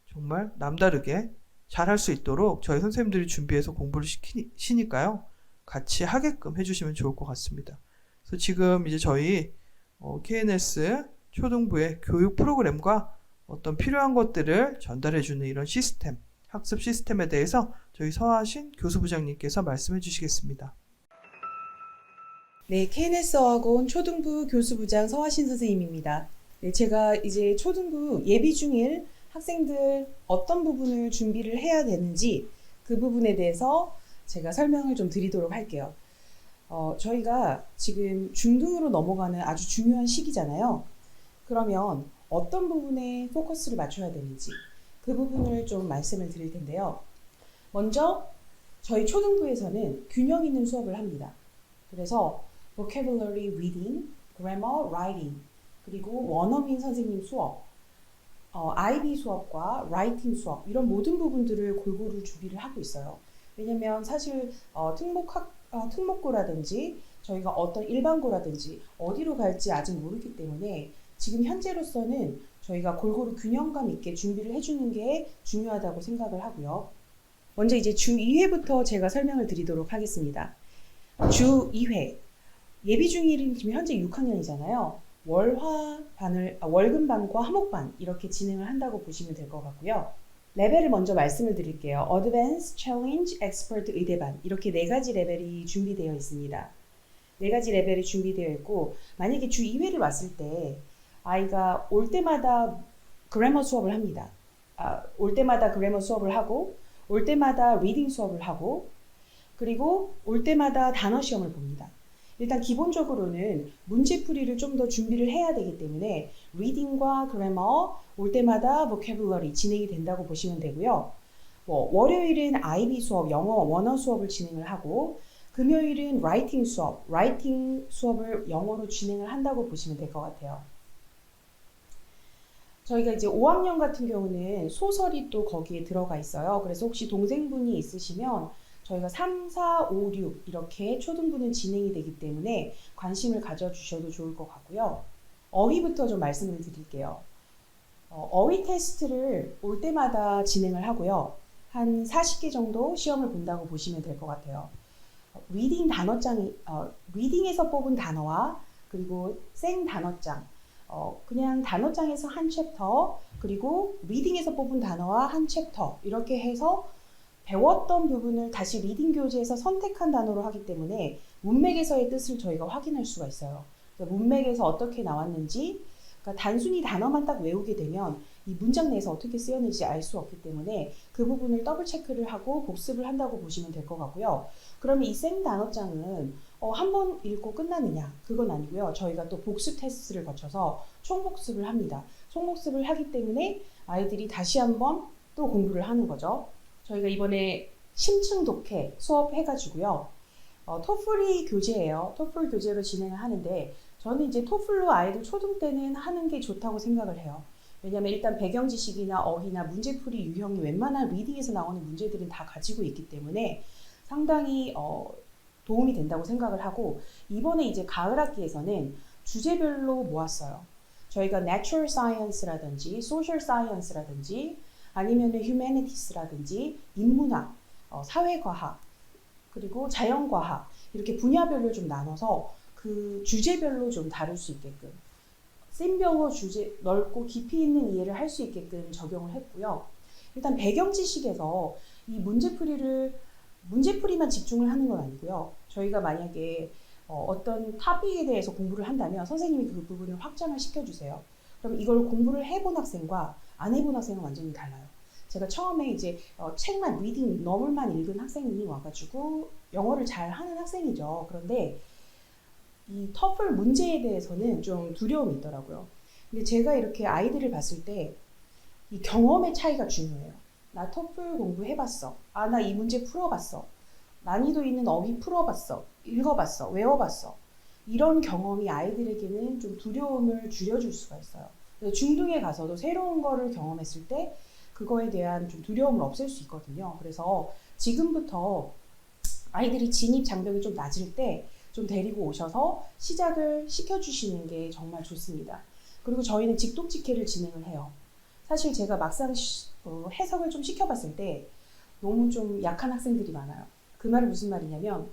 Speaker 1: 정말 남다르게 잘할 수 있도록 저희 선생님들이 준비해서 공부를 시키니까요. 같이 하게끔 해주시면 좋을 것 같습니다. 그래서 지금 이제 저희 KNS 초등부의 교육 프로그램과 어떤 필요한 것들을 전달해주는 이런 시스템, 학습 시스템에 대해서 저희 서하신 교수부장님께서 말씀해 주시겠습니다.
Speaker 2: 네, KNS 어학원 초등부 교수부장 서하신 선생님입니다. 네, 제가 이제 초등부 예비 중일 학생들 어떤 부분을 준비를 해야 되는지 그 부분에 대해서 제가 설명을 좀 드리도록 할게요. 저희가 지금 중등으로 넘어가는 아주 중요한 시기잖아요. 그러면 어떤 부분에 포커스를 맞춰야 되는지 그 부분을 좀 말씀을 드릴 텐데요. 먼저 저희 초등부에서는 균형 있는 수업을 합니다. 그래서 vocabulary reading, grammar writing, 그리고 원어민 선생님 수업, IB 수업과 라이팅 수업 이런 모든 부분들을 골고루 준비를 하고 있어요. 왜냐면 사실 특목고라든지 저희가 어떤 일반고라든지 어디로 갈지 아직 모르기 때문에 지금 현재로서는 저희가 골고루 균형감 있게 준비를 해주는 게 중요하다고 생각을 하고요. 먼저 이제 주 2회부터 제가 설명을 드리도록 하겠습니다. 주 2회. 예비 중일은 지금 현재 6학년이잖아요. 월금반과 화목반 이렇게 진행을 한다고 보시면 될 것 같고요. 레벨을 먼저 말씀을 드릴게요. Advanced, Challenge, Expert, 의대반 이렇게 4가지 레벨이 준비되어 있습니다. 4가지 레벨이 준비되어 있고 만약에 주 2회를 왔을 때 아이가 올 때마다 그래머 수업을 합니다. 올 때마다 그래머 수업을 하고 올 때마다 리딩 수업을 하고 그리고 올 때마다 단어 시험을 봅니다. 일단 기본적으로는 문제풀이를 좀 더 준비를 해야 되기 때문에 리딩과 그래머 올 때마다 보캐블러리 진행이 된다고 보시면 되고요. 월요일은 IB 수업, 영어 원어 수업을 진행을 하고 금요일은 라이팅 수업을 영어로 진행을 한다고 보시면 될 것 같아요. 저희가 이제 5학년 같은 경우는 소설이 또 거기에 들어가 있어요. 그래서 혹시 동생분이 있으시면 저희가 3, 4, 5, 6 이렇게 초등부는 진행이 되기 때문에 관심을 가져주셔도 좋을 것 같고요. 어휘부터 좀 말씀을 드릴게요. 어휘 테스트를 올 때마다 진행을 하고요. 한 40개 정도 시험을 본다고 보시면 될 것 같아요. 리딩에서 뽑은 단어와 그리고 생 단어장, 그냥 단어장에서 한 챕터, 그리고 리딩에서 뽑은 단어와 한 챕터 이렇게 해서 배웠던 부분을 다시 리딩 교재에서 선택한 단어로 하기 때문에 문맥에서의 뜻을 저희가 확인할 수가 있어요. 그러니까 문맥에서 어떻게 나왔는지, 그러니까 단순히 단어만 딱 외우게 되면 이 문장 내에서 어떻게 쓰였는지 알 수 없기 때문에 그 부분을 더블 체크를 하고 복습을 한다고 보시면 될 것 같고요. 그러면 이 생 단어장은 한 번 읽고 끝나느냐? 그건 아니고요. 저희가 또 복습 테스트를 거쳐서 총복습을 합니다. 총복습을 하기 때문에 아이들이 다시 한번 또 공부를 하는 거죠. 저희가 이번에 심층 독해 수업 해가지고요. 토플이 교재예요. 토플 교재로 진행을 하는데 저는 이제 토플로 아이들 초등 때는 하는 게 좋다고 생각을 해요. 왜냐하면 일단 배경 지식이나 어휘나 문제풀이 유형이 웬만한 리딩에서 나오는 문제들은 다 가지고 있기 때문에 상당히 도움이 된다고 생각을 하고 이번에 이제 가을 학기에서는 주제별로 모았어요. 저희가 Natural Science라든지 Social Science라든지 아니면 Humanities라든지 인문학, 사회과학, 그리고 자연과학 이렇게 분야별로 좀 나눠서 그 주제별로 좀 다룰 수 있게끔 쌤별로 주제 넓고 깊이 있는 이해를 할 수 있게끔 적용을 했고요. 일단 배경 지식에서 이 문제풀이만 집중을 하는 건 아니고요. 저희가 만약에 어떤 토픽에 대해서 공부를 한다면 선생님이 그 부분을 확장을 시켜주세요. 그럼 이걸 공부를 해본 학생과 안 해본 학생은 완전히 달라요. 제가 처음에 이제 책만 리딩 너물만 읽은 학생이 와가지고 영어를 잘 하는 학생이죠. 그런데 이 터플 문제에 대해서는 좀 두려움이 있더라고요. 근데 제가 이렇게 아이들을 봤을 때 이 경험의 차이가 중요해요. 나 토플 공부해봤어. 나 이 문제 풀어봤어. 난이도 있는 어휘 풀어봤어. 읽어봤어. 외워봤어. 이런 경험이 아이들에게는 좀 두려움을 줄여줄 수가 있어요. 중등에 가서도 새로운 거를 경험했을 때 그거에 대한 좀 두려움을 없앨 수 있거든요. 그래서 지금부터 아이들이 진입 장벽이 좀 낮을 때 좀 데리고 오셔서 시작을 시켜주시는 게 정말 좋습니다. 그리고 저희는 직독직해를 진행을 해요. 사실 제가 막상 해석을 좀 시켜봤을 때 너무 좀 약한 학생들이 많아요. 그 말은 무슨 말이냐면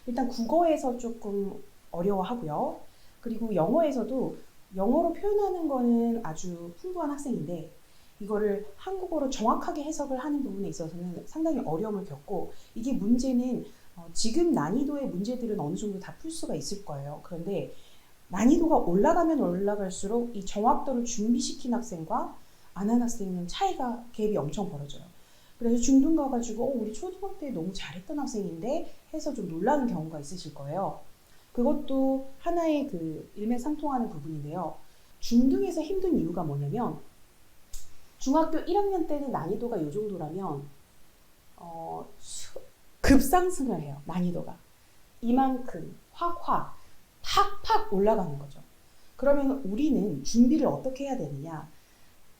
Speaker 2: 일단 국어에서 조금 어려워하고요. 그리고 영어에서도 영어로 표현하는 거는 아주 풍부한 학생인데 이거를 한국어로 정확하게 해석을 하는 부분에 있어서는 상당히 어려움을 겪고 이게 문제는 지금 난이도의 문제들은 어느 정도 다 풀 수가 있을 거예요. 그런데 난이도가 올라가면 올라갈수록 이 정확도를 준비시킨 학생과 안 한 학생은 갭이 엄청 벌어져요. 그래서 중등 가가지고 우리 초등학교 때 너무 잘했던 학생인데 해서 좀 놀라는 경우가 있으실 거예요. 그것도 하나의 그 일맥상통하는 부분인데요. 중등에서 힘든 이유가 뭐냐면 중학교 1학년 때는 난이도가 이 정도라면 급상승을 해요. 난이도가. 이만큼 확 팍팍 올라가는 거죠. 그러면 우리는 준비를 어떻게 해야 되느냐.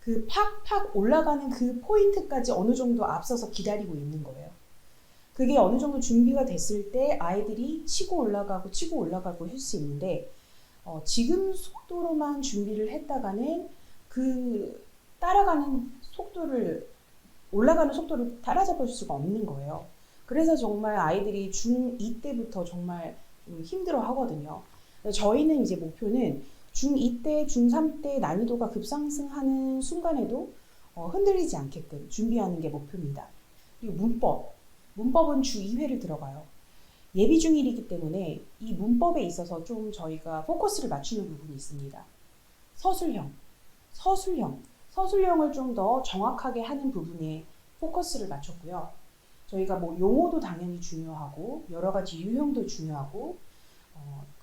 Speaker 2: 그 팍팍 올라가는 그 포인트까지 어느 정도 앞서서 기다리고 있는 거예요. 그게 어느 정도 준비가 됐을 때 아이들이 치고 올라가고 할 수 있는데 지금 속도로만 준비를 했다가는 그 따라가는 속도를 올라가는 속도를 따라잡을 수가 없는 거예요. 그래서 정말 아이들이 중2 때부터 정말 좀 힘들어 하거든요. 저희는 이제 목표는 중2 때, 중3 때 난이도가 급상승하는 순간에도 흔들리지 않게끔 준비하는 게 목표입니다. 그리고 문법은 주 2회를 들어가요. 예비 중1이기 때문에 이 문법에 있어서 좀 저희가 포커스를 맞추는 부분이 있습니다. 서술형을 좀 더 정확하게 하는 부분에 포커스를 맞췄고요. 저희가 뭐 용어도 당연히 중요하고 여러 가지 유형도 중요하고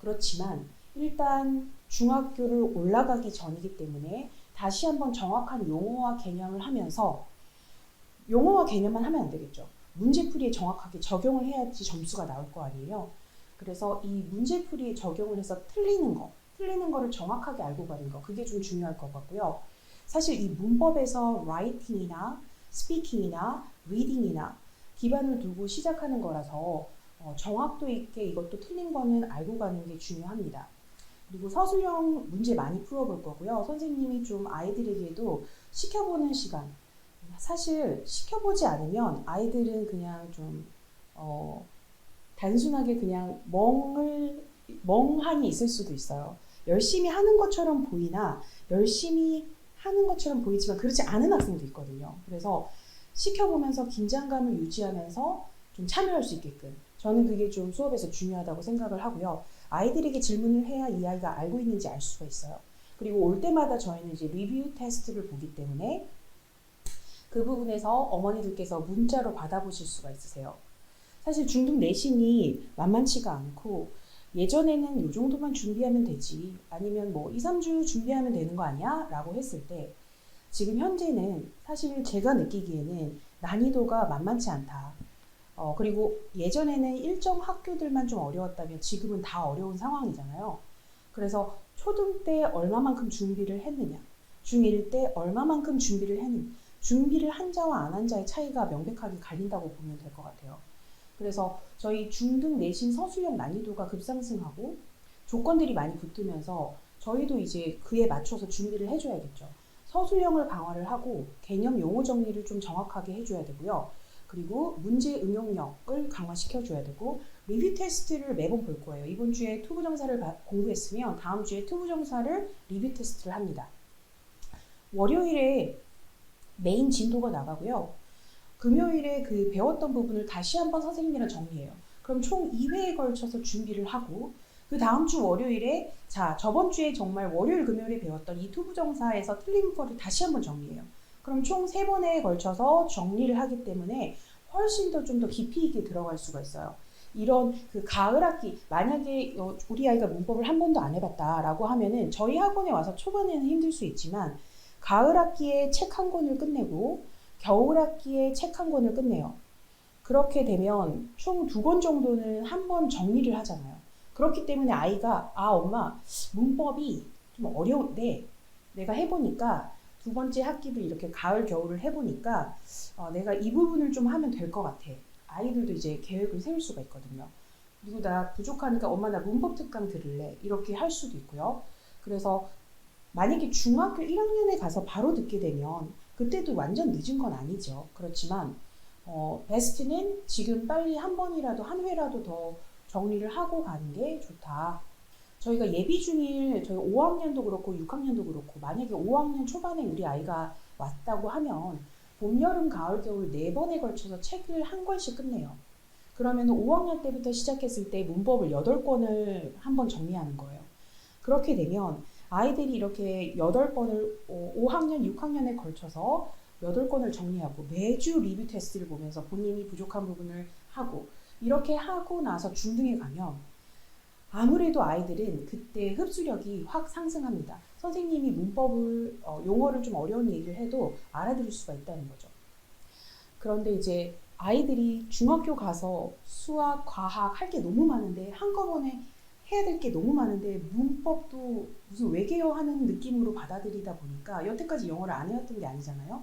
Speaker 2: 그렇지만 일단 중학교를 올라가기 전이기 때문에 다시 한번 정확한 용어와 개념을 하면서 용어와 개념만 하면 안 되겠죠. 문제풀이에 정확하게 적용을 해야지 점수가 나올 거 아니에요. 그래서 이 문제풀이에 적용을 해서 틀리는 거를 정확하게 알고 가는 거, 그게 좀 중요할 것 같고요. 사실 이 문법에서 writing이나 speaking이나 reading이나 기반을 두고 시작하는 거라서 정확도 있게 이것도 틀린 거는 알고 가는 게 중요합니다. 그리고 서술형 문제 많이 풀어볼 거고요. 선생님이 좀 아이들에게도 시켜보는 시간, 사실 시켜보지 않으면 아이들은 그냥 좀 단순하게 그냥 멍하니 있을 수도 있어요. 열심히 하는 것처럼 보이나 열심히 하는 것처럼 보이지만 그렇지 않은 학생도 있거든요. 그래서 시켜보면서 긴장감을 유지하면서 좀 참여할 수 있게끔, 저는 그게 좀 수업에서 중요하다고 생각을 하고요. 아이들에게 질문을 해야 이 아이가 알고 있는지 알 수가 있어요. 그리고 올 때마다 저희는 이제 리뷰 테스트를 보기 때문에 그 부분에서 어머니들께서 문자로 받아보실 수가 있으세요. 사실 중등 내신이 만만치가 않고 예전에는 이 정도만 준비하면 되지, 아니면 뭐 2, 3주 준비하면 되는 거 아니야? 라고 했을 때 지금 현재는 사실 제가 느끼기에는 난이도가 만만치 않다. 그리고 예전에는 일정 학교들만 좀 어려웠다면 지금은 다 어려운 상황이잖아요. 그래서 초등 때 얼마만큼 준비를 했느냐, 중1 때 얼마만큼 준비를 했느냐, 준비를 한 자와 안 한 자의 차이가 명백하게 갈린다고 보면 될 것 같아요. 그래서 저희 중등 내신 서술형 난이도가 급상승하고 조건들이 많이 붙으면서 저희도 이제 그에 맞춰서 준비를 해줘야겠죠. 서술형을 강화를 하고 개념 용어 정리를 좀 정확하게 해줘야 되고요. 그리고 문제 응용력을 강화시켜줘야 되고 리뷰 테스트를 매번 볼 거예요. 이번 주에 투부정사를 공부했으면 다음 주에 투부정사를 리뷰 테스트를 합니다. 월요일에 메인 진도가 나가고요. 금요일에 그 배웠던 부분을 다시 한번 선생님이랑 정리해요. 그럼 총 2회에 걸쳐서 준비를 하고 그 다음 주 월요일에 저번 주에 정말 월요일 금요일에 배웠던 이 투부정사에서 틀린 거를 다시 한번 정리해요. 그럼 총 3번에 걸쳐서 정리를 하기 때문에 훨씬 더 좀 더 깊이 있게 들어갈 수가 있어요. 이런 그 가을 학기, 만약에 우리 아이가 문법을 한 번도 안 해봤다라고 하면은 저희 학원에 와서 초반에는 힘들 수 있지만 가을 학기에 책 한 권을 끝내고 겨울 학기에 책 한 권을 끝내요. 그렇게 되면 총 2권 정도는 한 번 정리를 하잖아요. 그렇기 때문에 아이가 엄마 문법이 좀 어려운데 내가 해보니까 2번째 학기를 이렇게 가을 겨울을 해보니까 내가 이 부분을 좀 하면 될 것 같아. 아이들도 이제 계획을 세울 수가 있거든요. 그리고 나 부족하니까 엄마 나 문법 특강 들을래, 이렇게 할 수도 있고요. 그래서 만약에 중학교 1학년에 가서 바로 듣게 되면 그때도 완전 늦은 건 아니죠. 그렇지만 베스트는 지금 빨리 한 번이라도 한 회라도 더 정리를 하고 가는 게 좋다. 저희가 예비 중일 저희 5학년도 그렇고 6학년도 그렇고 만약에 5학년 초반에 우리 아이가 왔다고 하면 봄, 여름, 가을, 겨울 4번에 걸쳐서 책을 한 권씩 끝내요. 그러면 5학년 때부터 시작했을 때 문법을 8권을 한번 정리하는 거예요. 그렇게 되면 아이들이 이렇게 8번을 5학년, 6학년에 걸쳐서 8권을 정리하고 매주 리뷰 테스트를 보면서 본인이 부족한 부분을 하고 이렇게 하고 나서 중등에 가면 아무래도 아이들은 그때 흡수력이 확 상승합니다. 선생님이 문법을 용어를 좀 어려운 얘기를 해도 알아들을 수가 있다는 거죠. 그런데 이제 아이들이 중학교 가서 수학, 과학 할 게 너무 많은데 한꺼번에 해야 될 게 너무 많은데 문법도 무슨 외계어 하는 느낌으로 받아들이다 보니까 여태까지 영어를 안 해왔던 게 아니잖아요.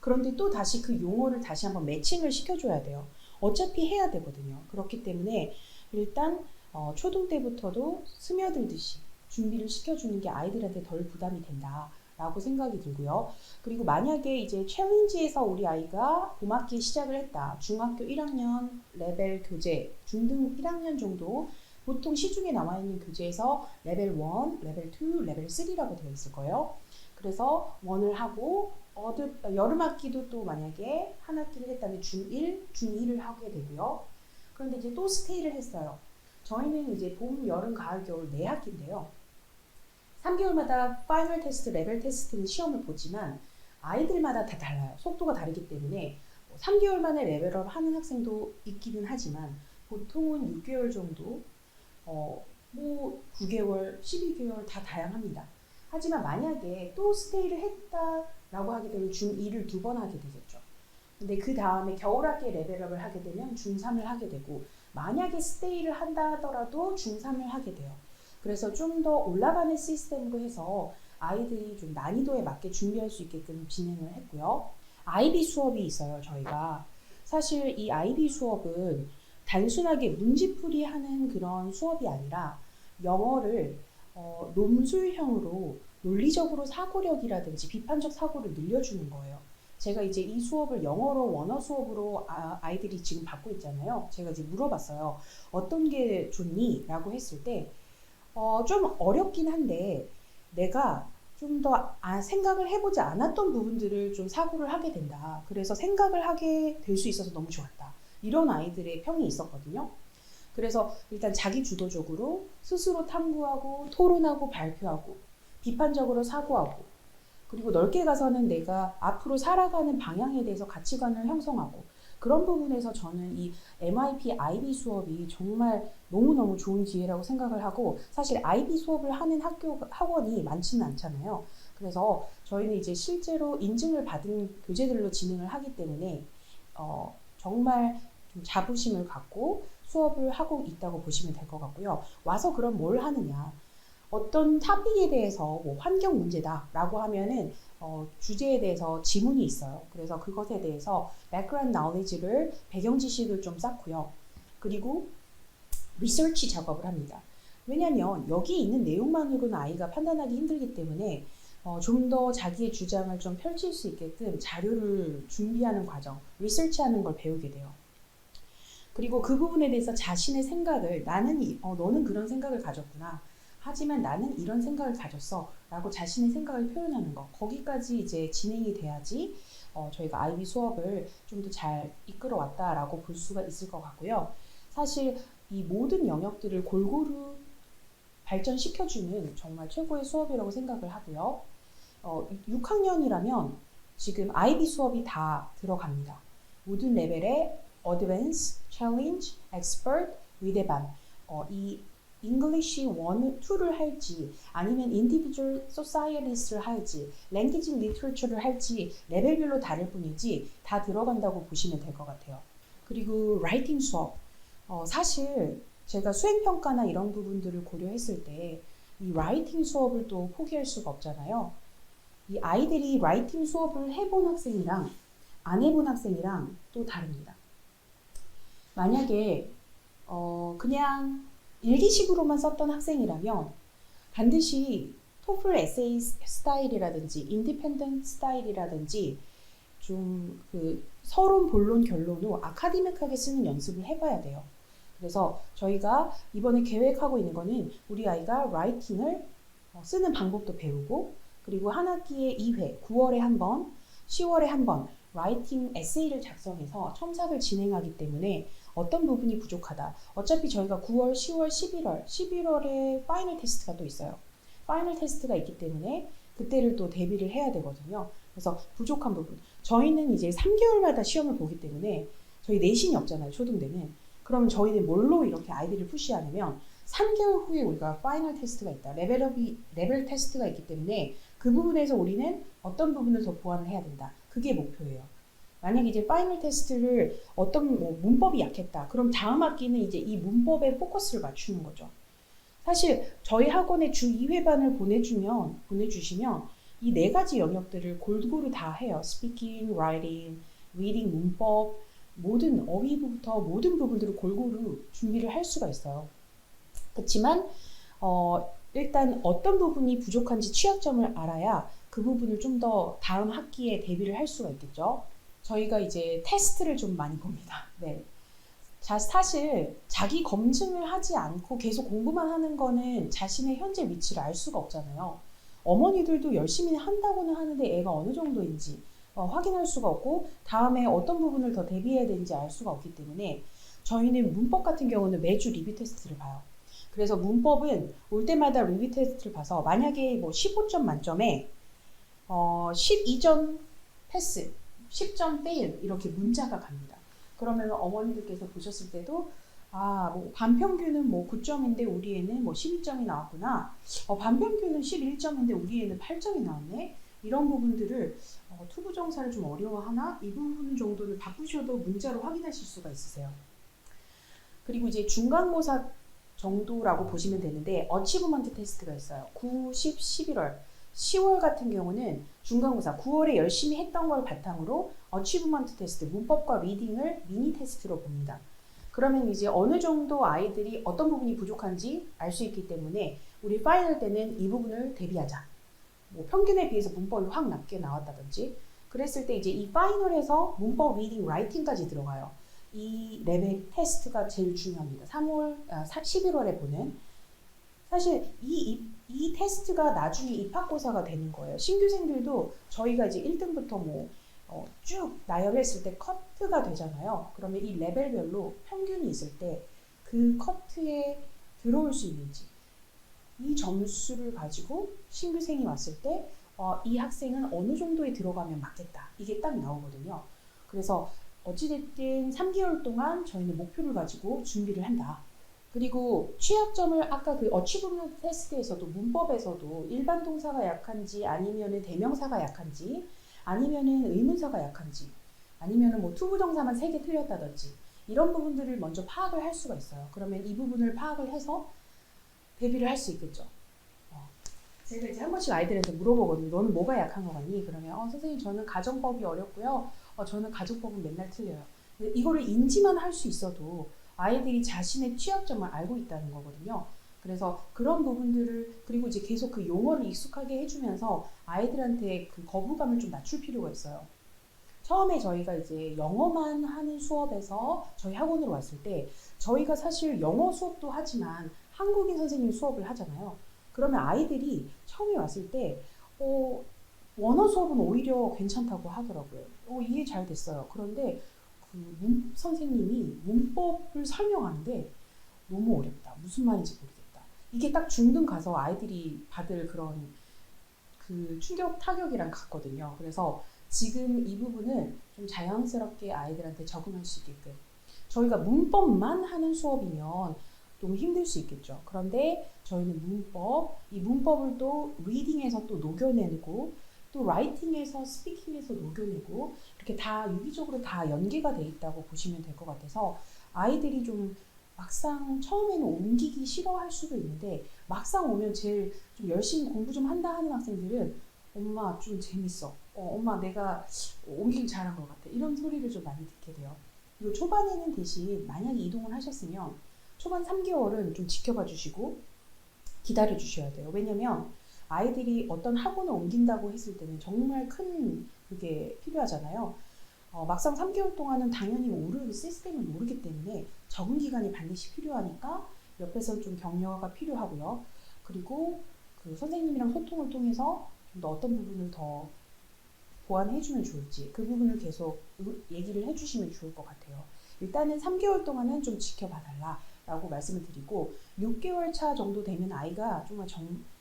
Speaker 2: 그런데 또 다시 그 용어를 다시 한번 매칭을 시켜줘야 돼요. 어차피 해야 되거든요. 그렇기 때문에 일단 초등 때부터도 스며들듯이 준비를 시켜주는 게 아이들한테 덜 부담이 된다라고 생각이 들고요. 그리고 만약에 이제 챌린지에서 우리 아이가 봄학기 시작을 했다. 중학교 1학년 레벨 교재, 중등 1학년 정도 보통 시중에 나와 있는 교재에서 레벨 1, 레벨 2, 레벨 3라고 되어 있을 거예요. 그래서 1을 하고 여름 학기도 또 만약에 한 학기를 했다면 중1, 중2를 하게 되고요. 그런데 이제 또 스테이를 했어요. 저희는 이제 봄, 여름, 가을, 겨울 4학기인데요. 3개월마다 파이널 테스트, 레벨 테스트는 시험을 보지만 아이들마다 다 달라요. 속도가 다르기 때문에 3개월 만에 레벨업 하는 학생도 있기는 하지만 보통은 6개월 정도, 뭐 9개월, 12개월 다 다양합니다. 하지만 만약에 또 스테이를 했다라고 하게 되면 중2를 2번 하게 되겠죠. 근데 그 다음에 겨울학기에 레벨업을 하게 되면 중3을 하게 되고 만약에 스테이를 한다 하더라도 중3을 하게 돼요. 그래서 좀 더 올라가는 시스템으로 해서 아이들이 좀 난이도에 맞게 준비할 수 있게끔 진행을 했고요. IB 수업이 있어요, 저희가. 사실 이 IB 수업은 단순하게 문제풀이 하는 그런 수업이 아니라 영어를 논술형으로 논리적으로 사고력이라든지 비판적 사고를 늘려주는 거예요. 제가 이제 이 수업을 영어로 원어 수업으로 아이들이 지금 받고 있잖아요. 제가 이제 물어봤어요. 어떤 게 좋니? 라고 했을 때 좀 어렵긴 한데 내가 좀 더 생각을 해보지 않았던 부분들을 좀 사고를 하게 된다. 그래서 생각을 하게 될 수 있어서 너무 좋았다. 이런 아이들의 평이 있었거든요. 그래서 일단 자기 주도적으로 스스로 탐구하고 토론하고 발표하고 비판적으로 사고하고 그리고 넓게 가서는 내가 앞으로 살아가는 방향에 대해서 가치관을 형성하고 그런 부분에서 저는 이 MIP IB 수업이 정말 너무너무 좋은 기회라고 생각을 하고 사실 IB 수업을 하는 학원이 많지는 않잖아요. 그래서 저희는 이제 실제로 인증을 받은 교재들로 진행을 하기 때문에 정말 좀 자부심을 갖고 수업을 하고 있다고 보시면 될 것 같고요. 와서 그럼 뭘 하느냐. 어떤 토픽에 대해서 뭐 환경 문제다라고 하면은 주제에 대해서 지문이 있어요. 그래서 그것에 대해서 background knowledge를 배경 지식을 좀 쌓고요. 그리고 리서치 작업을 합니다. 왜냐하면 여기 있는 내용만으로는 아이가 판단하기 힘들기 때문에 좀 더 자기의 주장을 좀 펼칠 수 있게끔 자료를 준비하는 과정, 리서치하는 걸 배우게 돼요. 그리고 그 부분에 대해서 자신의 생각을 너는 그런 생각을 가졌구나. 하지만 나는 이런 생각을 가졌어 라고 자신의 생각을 표현하는 거 거기까지 이제 진행이 돼야지 저희가 IB 수업을 좀 더 잘 이끌어 왔다라고 볼 수가 있을 것 같고요. 사실 이 모든 영역들을 골고루 발전시켜주는 정말 최고의 수업이라고 생각을 하고요. 6학년이라면 지금 IB 수업이 다 들어갑니다. 모든 레벨의 Advanced, Challenge, Expert, 위대반 이 English 1, 2를 할지 아니면 Individual Societies를 할지 Language Literature를 할지 레벨별로 다를 뿐이지 다 들어간다고 보시면 될 것 같아요. 그리고 Writing 수업 사실 제가 수행평가나 이런 부분들을 고려했을 때 이 Writing 수업을 또 포기할 수가 없잖아요. 이 아이들이 Writing 수업을 해본 학생이랑 안 해본 학생이랑 또 다릅니다. 만약에 그냥 일기식으로만 썼던 학생이라면 반드시 토플 에세이 스타일이라든지 인디펜던트 스타일이라든지 좀 그 서론, 본론, 결론으로 아카데믹하게 쓰는 연습을 해봐야 돼요. 그래서 저희가 이번에 계획하고 있는 거는 우리 아이가 라이팅을 쓰는 방법도 배우고 그리고 한 학기에 2회, 9월에 한 번, 10월에 한 번 라이팅 에세이를 작성해서 첨삭을 진행하기 때문에 어떤 부분이 부족하다. 어차피 저희가 9월, 10월, 11월에 파이널 테스트가 또 있어요. 파이널 테스트가 있기 때문에 그때를 또 대비를 해야 되거든요. 그래서 부족한 부분. 저희는 이제 3개월마다 시험을 보기 때문에 저희 내신이 없잖아요. 초등대는. 그러면 저희는 뭘로 이렇게 아이들을 푸시하냐면 3개월 후에 우리가 파이널 테스트가 있다. 레벨 테스트가 있기 때문에 그 부분에서 우리는 어떤 부분을 더 보완을 해야 된다. 그게 목표예요. 만약에 이제 파이널 테스트를 어떤 문법이 약했다. 그럼 다음 학기는 이제 이 문법에 포커스를 맞추는 거죠. 사실 저희 학원에 주 2회반을 보내주시면 이 4가지 영역들을 골고루 다 해요. 스피킹, 라이팅, 리딩, 문법, 모든 어휘부터 모든 부분들을 골고루 준비를 할 수가 있어요. 그렇지만 일단 어떤 부분이 부족한지 취약점을 알아야 그 부분을 좀 더 다음 학기에 대비를 할 수가 있겠죠. 저희가 이제 테스트를 좀 많이 봅니다. 네. 사실 자기 검증을 하지 않고 계속 공부만 하는 거는 자신의 현재 위치를 알 수가 없잖아요. 어머니들도 열심히 한다고는 하는데 애가 어느 정도인지 확인할 수가 없고 다음에 어떤 부분을 더 대비해야 되는지 알 수가 없기 때문에 저희는 문법 같은 경우는 매주 리뷰 테스트를 봐요. 그래서 문법은 올 때마다 리뷰 테스트를 봐서 만약에 뭐 15점 만점에 12점 패스, 10점 페일 이렇게 문자가 갑니다. 그러면 어머니들께서 보셨을 때도 뭐 반평균은 뭐 9점인데 우리 애는 뭐 12점이 나왔구나. 반평균은 11점인데 우리 애는 8점이 나왔네. 이런 부분들을 투부정사를 좀 어려워하나 이 부분 정도는 바꾸셔도 문자로 확인하실 수가 있으세요. 그리고 이제 중간고사 정도라고 보시면 되는데 어치브먼트 테스트가 있어요. 9, 10, 11월 10월 같은 경우는 중간고사 9월에 열심히 했던 걸 바탕으로 어치브먼트 테스트 문법과 리딩을 미니 테스트로 봅니다. 그러면 이제 어느 정도 아이들이 어떤 부분이 부족한지 알 수 있기 때문에 우리 파이널 때는 이 부분을 대비하자. 뭐 평균에 비해서 문법이 확 낮게 나왔다든지 그랬을 때 이제 이 파이널에서 문법, 리딩, 라이팅까지 들어가요. 이 레벨 테스트가 제일 중요합니다. 11월에 보는 사실 이 테스트가 나중에 입학고사가 되는 거예요. 신규생들도 저희가 이제 1등부터 쭉 나열했을 때 커트가 되잖아요. 그러면 이 레벨별로 평균이 있을 때 그 커트에 들어올 수 있는지 이 점수를 가지고 신규생이 왔을 때 이 학생은 어느 정도에 들어가면 맞겠다. 이게 딱 나오거든요. 그래서 어찌됐든 3개월 동안 저희는 목표를 가지고 준비를 한다. 그리고 취약점을 아까 그 어치브먼트 테스트에서도 문법에서도 일반 동사가 약한지 아니면은 대명사가 약한지 아니면은 의문사가 약한지 아니면은 뭐 투부정사만 3개 틀렸다든지 이런 부분들을 먼저 파악을 할 수가 있어요. 그러면 이 부분을 파악을 해서 대비를 할 수 있겠죠. 제가 이제 한 번씩 아이들한테 물어보거든요. 너는 뭐가 약한 거 같니? 그러면 선생님 저는 가정법이 어렵고요. 저는 가정법은 맨날 틀려요. 이거를 인지만 할 수 있어도 아이들이 자신의 취약점을 알고 있다는 거거든요. 그래서 그런 부분들을 그리고 이제 계속 그 용어를 익숙하게 해주면서 아이들한테 그 거부감을 좀 낮출 필요가 있어요. 처음에 저희가 이제 영어만 하는 수업에서 저희 학원으로 왔을 때 저희가 사실 영어 수업도 하지만 한국인 선생님 수업을 하잖아요. 그러면 아이들이 처음에 왔을 때 원어 수업은 오히려 괜찮다고 하더라고요. 이해 잘 됐어요. 그런데 그 선생님이 문법을 설명하는데 너무 어렵다. 무슨 말인지 모르겠다. 이게 딱 중등 가서 아이들이 받을 그런 그 충격 타격이랑 같거든요. 그래서 지금 이 부분을 좀 자연스럽게 아이들한테 적응할 수 있게끔 저희가 문법만 하는 수업이면 좀 힘들 수 있겠죠. 그런데 저희는 이 문법을 또 리딩에서 또 녹여내고 또 라이팅에서 스피킹에서 녹여내고 이렇게 다 유기적으로 다 연계가 돼 있다고 보시면 될 것 같아서 아이들이 좀 막상 처음에는 옮기기 싫어할 수도 있는데 막상 오면 제일 좀 열심히 공부 좀 한다 하는 학생들은 엄마 좀 재밌어. 엄마 내가 옮기기 잘한 것 같아. 이런 소리를 좀 많이 듣게 돼요. 그리고 초반에는 대신 만약에 이동을 하셨으면 초반 3개월은 좀 지켜봐 주시고 기다려 주셔야 돼요. 왜냐면 아이들이 어떤 학원을 옮긴다고 했을 때는 정말 큰 그게 필요하잖아요. 막상 3개월 동안은 당연히 시스템을 모르기 때문에 적응 기간이 반드시 필요하니까 옆에서 좀 격려가 필요하고요. 그리고 그 선생님이랑 소통을 통해서 좀 더 어떤 부분을 더 보완해주면 좋을지 그 부분을 계속 얘기를 해주시면 좋을 것 같아요. 일단은 3개월 동안은 좀 지켜봐 달라라고 말씀을 드리고 6개월 차 정도 되면 아이가 정말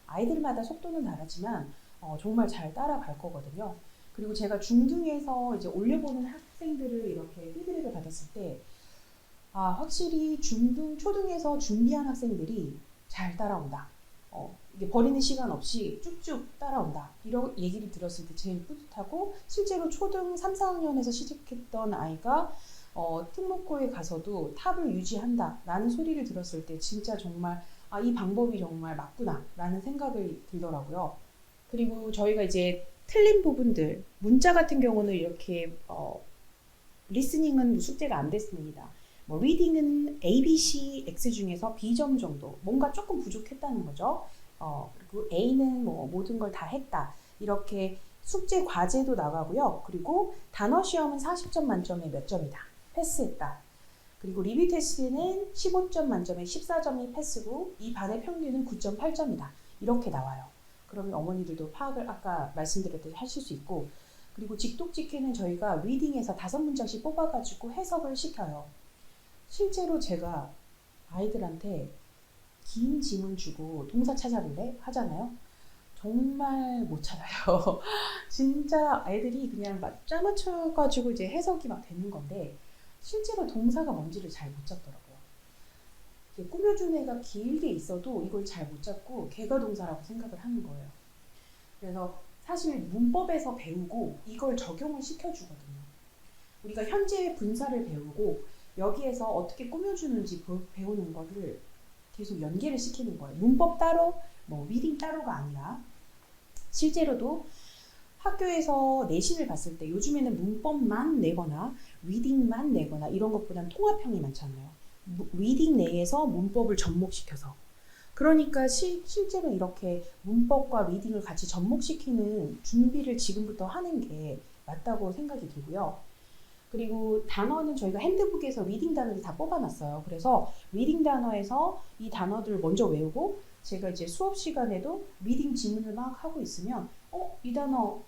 Speaker 2: 아이들마다 속도는 다르지만 정말 잘 따라갈 거거든요. 그리고 제가 중등에서 이제 올려보는 학생들을 이렇게 피드백을 받았을 때 확실히 중등, 초등에서 준비한 학생들이 잘 따라온다. 이게 버리는 시간 없이 쭉쭉 따라온다. 이런 얘기를 들었을 때 제일 뿌듯하고 실제로 초등 3, 4학년에서 시작했던 아이가 특목고에 가서도 탑을 유지한다 라는 소리를 들었을 때 진짜 정말 이 방법이 정말 맞구나 라는 생각이 들더라고요. 그리고 저희가 이제 틀린 부분들 문자 같은 경우는 이렇게 리스닝은 숙제가 안 됐습니다. 뭐 리딩은 A, B, C, X 중에서 B점 정도 뭔가 조금 부족했다는 거죠. 그리고 A는 뭐 모든 걸 다 했다. 이렇게 숙제 과제도 나가고요. 그리고 단어 시험은 40점 만점에 몇 점이다. 패스했다. 그리고 리뷰 테스트는 15점 만점에 14점이 패스고 이 반의 평균은 9.8점이다. 이렇게 나와요. 그러면 어머니들도 파악을 아까 말씀드렸듯이 하실 수 있고, 그리고 직독직해는 저희가 리딩에서 5문장씩 뽑아가지고 해석을 시켜요. 실제로 제가 아이들한테 긴 지문 주고 동사 찾아볼래? 하잖아요. 정말 못 찾아요. 진짜 아이들이 그냥 막 짜맞춰가지고 이제 해석이 막 되는 건데 실제로 동사가 뭔지를 잘 못 잡더라고요. 꾸며준 애가 길게 있어도 이걸 잘 못 잡고 걔가 동사라고 생각을 하는 거예요. 그래서 사실 문법에서 배우고 이걸 적용을 시켜주거든요. 우리가 현재 분사를 배우고 여기에서 어떻게 꾸며주는지 배우는 거를 계속 연계를 시키는 거예요. 문법 따로, 뭐 리딩 따로가 아니라 실제로도 학교에서 내신을 봤을 때 요즘에는 문법만 내거나 리딩만 내거나 이런 것보다는 통합형이 많잖아요. 리딩 내에서 문법을 접목시켜서. 그러니까 실제로 이렇게 문법과 리딩을 같이 접목시키는 준비를 지금부터 하는 게 맞다고 생각이 들고요. 그리고 단어는 저희가 핸드북에서 리딩 단어를 다 뽑아놨어요. 그래서 리딩 단어에서 이 단어들을 먼저 외우고 제가 이제 수업 시간에도 리딩 지문을 막 하고 있으면 이 단어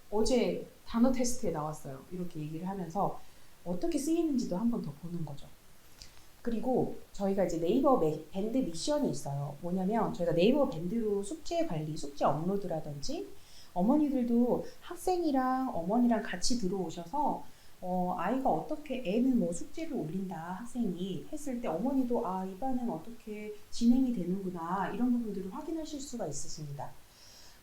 Speaker 2: 어제 단어 테스트에 나왔어요. 이렇게 얘기를 하면서 어떻게 쓰이는지도 한 번 더 보는 거죠. 그리고 저희가 이제 네이버 밴드 미션이 있어요. 뭐냐면 저희가 네이버 밴드로 숙제 관리, 숙제 업로드라든지 어머니들도 학생이랑 어머니랑 같이 들어오셔서 아이가 어떻게 애는 뭐 숙제를 올린다 학생이 했을 때 어머니도 이 반은 어떻게 진행이 되는구나 이런 부분들을 확인하실 수가 있으십니다.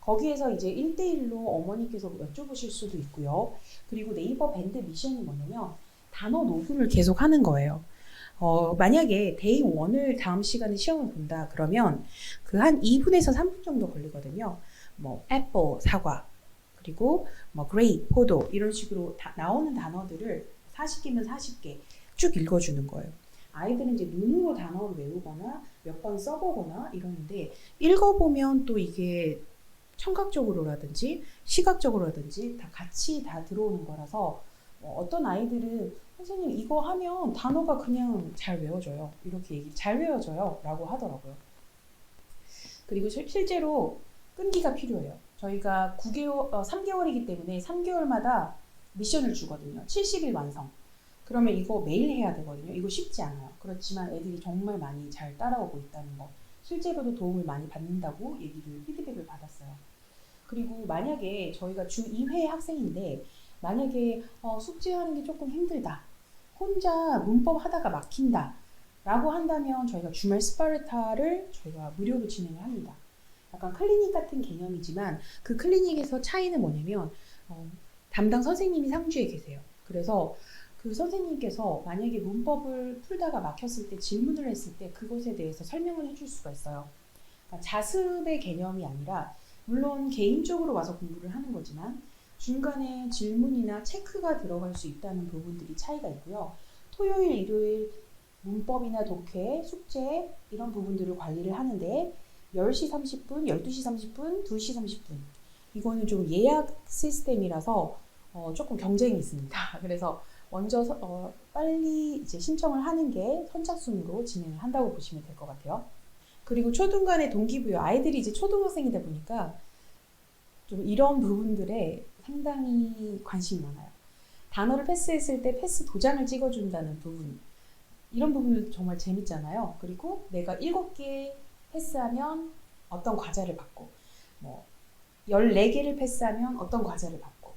Speaker 2: 거기에서 이제 1대1로 어머니께서 여쭤보실 수도 있고요. 그리고 네이버 밴드 미션이 뭐냐면 단어 녹음을 계속 하는 거예요. 만약에 데이 1을 다음 시간에 시험을 본다 그러면 그 한 2분에서 3분 정도 걸리거든요. 뭐 애플 사과 그리고 뭐 grape 포도 이런 식으로 나오는 단어들을 40개면 40개 쭉 읽어주는 거예요. 아이들은 이제 눈으로 단어를 외우거나 몇 번 써보거나 이러는데 읽어보면 또 이게 청각적으로라든지 시각적으로라든지 다 같이 다 들어오는 거라서 어떤 아이들은 선생님 이거 하면 단어가 그냥 잘 외워져요. 이렇게 잘 외워져요 라고 하더라고요. 그리고 실제로 끈기가 필요해요. 저희가 3개월이기 때문에 3개월마다 미션을 주거든요. 70일 완성. 그러면 이거 매일 해야 되거든요. 이거 쉽지 않아요. 그렇지만 애들이 정말 많이 잘 따라오고 있다는 거. 실제로도 도움을 많이 받는다고 피드백을 받았어요. 그리고 만약에 저희가 주 2회 학생인데 만약에 숙제하는 게 조금 힘들다. 혼자 문법 하다가 막힌다. 라고 한다면 저희가 주말 스파르타를 저희가 무료로 진행을 합니다. 약간 클리닉 같은 개념이지만 그 클리닉에서 차이는 뭐냐면 담당 선생님이 상주에 계세요. 그래서 그 선생님께서 만약에 문법을 풀다가 막혔을 때 질문을 했을 때 그것에 대해서 설명을 해줄 수가 있어요. 그러니까 자습의 개념이 아니라 물론 개인적으로 와서 공부를 하는 거지만 중간에 질문이나 체크가 들어갈 수 있다는 부분들이 차이가 있고요. 토요일, 일요일 문법이나 독해, 숙제 이런 부분들을 관리를 하는데 10시 30분, 12시 30분, 2시 30분 이거는 좀 예약 시스템이라서 조금 경쟁이 있습니다. 그래서 먼저 빨리 이제 신청을 하는 게 선착순으로 진행을 한다고 보시면 될 것 같아요. 그리고 초중간에 동기부여 아이들이 이제 초등학생이다 보니까 좀 이런 부분들에 상당히 관심이 많아요. 단어를 패스했을 때 패스 도장을 찍어준다는 부분 이런 부분도 정말 재밌잖아요. 그리고 내가 7개 패스하면 어떤 과자를 받고 뭐 14개를 패스하면 어떤 과자를 받고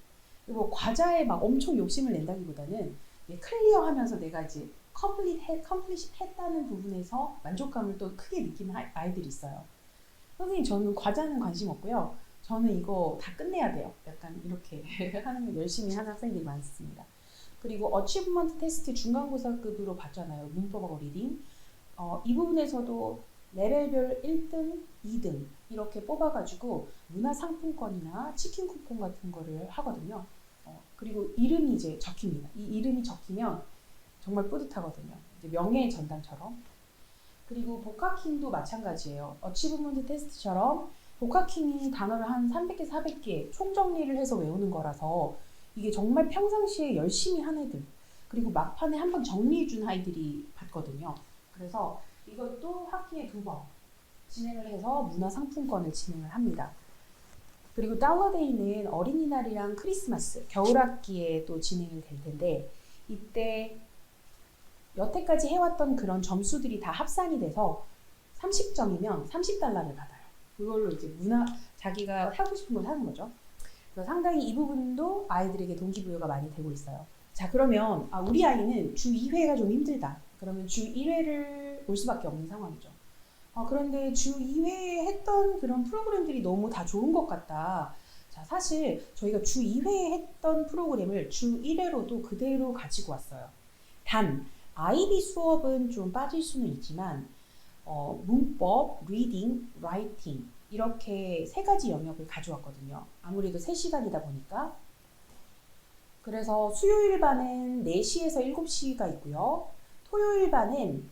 Speaker 2: 그리고 과자에 막 엄청 욕심을 낸다기보다는 클리어하면서 내가 이제 컴플릿 했다는 부분에서 만족감을 또 크게 느끼는 아이들이 있어요. 선생님 저는 과자는 관심 없고요. 저는 이거 다 끝내야 돼요. 약간 이렇게 하는 열심히 하는 학생들이 많습니다. 그리고 어치브먼트 테스트 중간고사급으로 봤잖아요. 문법하고 리딩. 이 부분에서도 레벨별 1등, 2등 이렇게 뽑아가지고 문화상품권이나 치킨 쿠폰 같은 거를 하거든요. 그리고 이름이 이제 적힙니다. 이 이름이 적히면 정말 뿌듯하거든요. 이제 명예의 전당처럼. 그리고 복학킹도 마찬가지예요. 어치브먼트 테스트처럼 복학킹이 단어를 한 300개, 400개 총정리를 해서 외우는 거라서 이게 정말 평상시에 열심히 한 애들, 그리고 막판에 한번 정리해준 아이들이 받거든요. 그래서 이것도 학기에 2번 진행을 해서 문화상품권을 진행을 합니다. 그리고 달러데이는 어린이날이랑 크리스마스, 겨울학기에 또 진행이 될 텐데, 이때 여태까지 해왔던 그런 점수들이 다 합산이 돼서 30점이면 30달러를 받아요. 그걸로 이제 자기가 하고 싶은 걸 사는 거죠. 그래서 상당히 이 부분도 아이들에게 동기부여가 많이 되고 있어요. 자, 그러면 우리 아이는 주 2회가 좀 힘들다. 그러면 주 1회를 올 수밖에 없는 상황이죠. 그런데 주 2회에 했던 그런 프로그램들이 너무 다 좋은 것 같다. 자, 사실 저희가 주 2회에 했던 프로그램을 주 1회로도 그대로 가지고 왔어요. 단 IB 수업은 좀 빠질 수는 있지만 문법, 리딩, 라이팅 이렇게 3가지 영역을 가져왔거든요. 아무래도 3시간이다 보니까. 그래서 수요일 반은 4시에서 7시가 있고요. 토요일 반은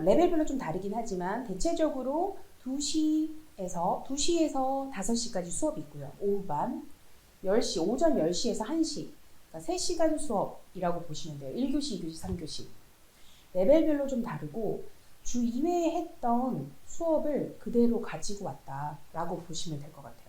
Speaker 2: 레벨별로 좀 다르긴 하지만 대체적으로 2시에서 5시까지 수업이 있고요. 오후 반, 10시, 오전 10시에서 1시. 그러니까 3시간 수업이라고 보시면 돼요. 1교시, 2교시, 3교시. 레벨별로 좀 다르고 주 2회에 했던 수업을 그대로 가지고 왔다라고 보시면 될 것 같아요.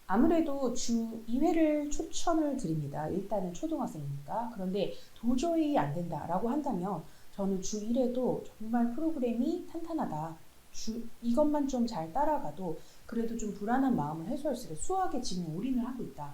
Speaker 2: 아무래도 주 2회를 추천을 드립니다. 일단은 초등학생이니까. 그런데 도저히 안 된다라고 한다면 저는 주 1회도 정말 프로그램이 탄탄하다. 이것만 좀 잘 따라가도 그래도 좀 불안한 마음을 해소할 수 있어요. 수학에 지금 올인을 하고 있다.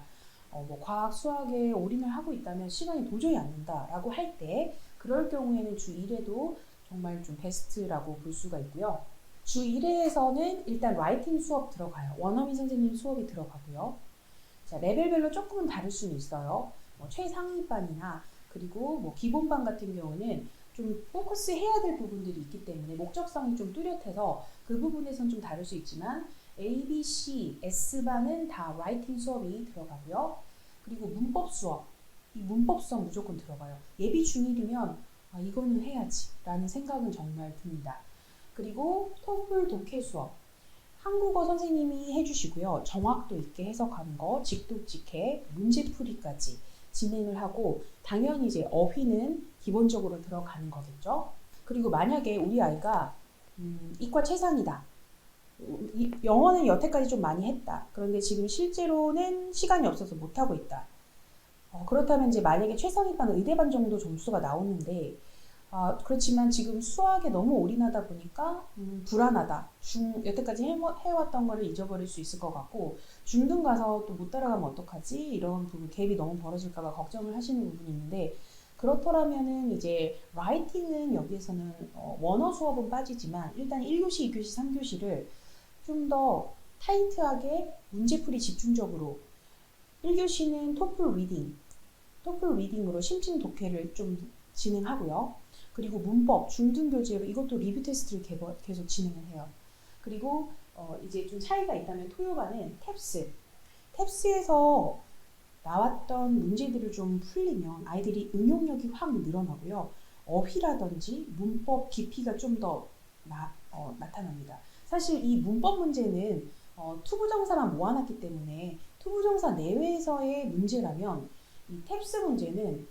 Speaker 2: 과학, 수학에 올인을 하고 있다면 시간이 도저히 안 된다라고 할 때 그럴 경우에는 주 1회도 정말 좀 베스트라고 볼 수가 있고요. 주 1회에서는 일단 라이팅 수업 들어가요. 원어민 선생님 수업이 들어가고요. 자, 레벨별로 조금은 다를 수는 있어요. 최상위반이나 그리고 기본반 같은 경우는 좀 포커스 해야 될 부분들이 있기 때문에 목적성이 좀 뚜렷해서 그 부분에선 좀 다를 수 있지만 A, B, C, S반은 다 라이팅 수업이 들어가고요. 그리고 문법 수업, 이 문법 수업 무조건 들어가요. 예비 중1이면 이거는 해야지 라는 생각은 정말 듭니다. 그리고 토플 독해 수업, 한국어 선생님이 해주시고요. 정확도 있게 해석하는 거, 직독직해, 문제풀이까지 진행을 하고 당연히 이제 어휘는 기본적으로 들어가는 거겠죠. 그리고 만약에 우리 아이가 이과 최상이다. 영어는 여태까지 좀 많이 했다. 그런데 지금 실제로는 시간이 없어서 못하고 있다. 그렇다면 이제 만약에 최상위반 의대반 정도 점수가 나오는데 그렇지만 지금 수학에 너무 올인하다 보니까 불안하다. 여태까지 해왔던 거를 잊어버릴 수 있을 것 같고 중등 가서 또 못 따라가면 어떡하지? 이런 부분 갭이 너무 벌어질까 봐 걱정을 하시는 부분이 있는데 그렇더라면은 이제 라이팅은 여기에서는 원어 수업은 빠지지만 일단 1교시, 2교시, 3교시를 좀 더 타이트하게 문제풀이 집중적으로 1교시는 토플 리딩으로 심층 독해를 좀 진행하고요. 그리고 문법, 중등 교재로 이것도 리뷰 테스트를 계속 진행을 해요. 그리고 이제 좀 차이가 있다면 토요반은 탭스에서 나왔던 문제들을 좀 풀리면 아이들이 응용력이 확 늘어나고요. 어휘라든지 문법 깊이가 좀 더 나타납니다. 사실 이 문법 문제는 투부정사만 모아놨기 때문에 투부정사 내외에서의 문제라면 이 탭스 문제는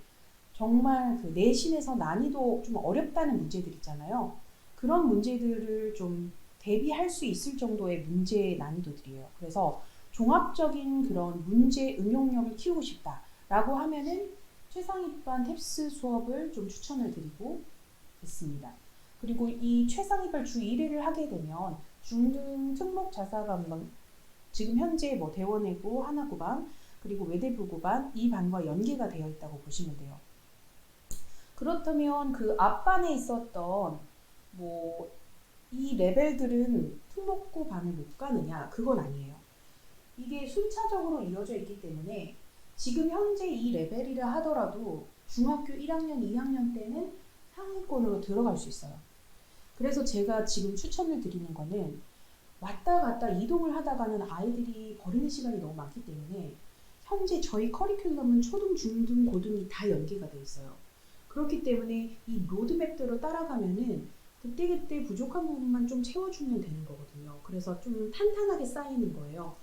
Speaker 2: 정말 그 내신에서 난이도 좀 어렵다는 문제들 있잖아요. 그런 문제들을 좀 대비할 수 있을 정도의 문제 난이도들이에요. 그래서 종합적인 그런 문제 응용력을 키우고 싶다라고 하면은 최상위반 탭스 수업을 좀 추천을 드리고 있습니다. 그리고 이 최상위반 주 1회를 하게 되면 중등 특목 자사반 지금 현재 대원외고 하나고반 그리고 외대부고반 이 반과 연계가 되어 있다고 보시면 돼요. 그렇다면 그 앞반에 있었던 이 레벨들은 특목고 반을 못 가느냐? 그건 아니에요. 이게 순차적으로 이어져 있기 때문에 지금 현재 이 레벨이라 하더라도 중학교 1학년, 2학년 때는 상위권으로 들어갈 수 있어요. 그래서 제가 지금 추천을 드리는 거는 왔다 갔다 이동을 하다가는 아이들이 버리는 시간이 너무 많기 때문에 현재 저희 커리큘럼은 초등, 중등, 고등이 다 연계가 돼 있어요. 그렇기 때문에 이 로드맵대로 따라가면은 그때그때 부족한 부분만 좀 채워주면 되는 거거든요. 그래서 좀 탄탄하게 쌓이는 거예요.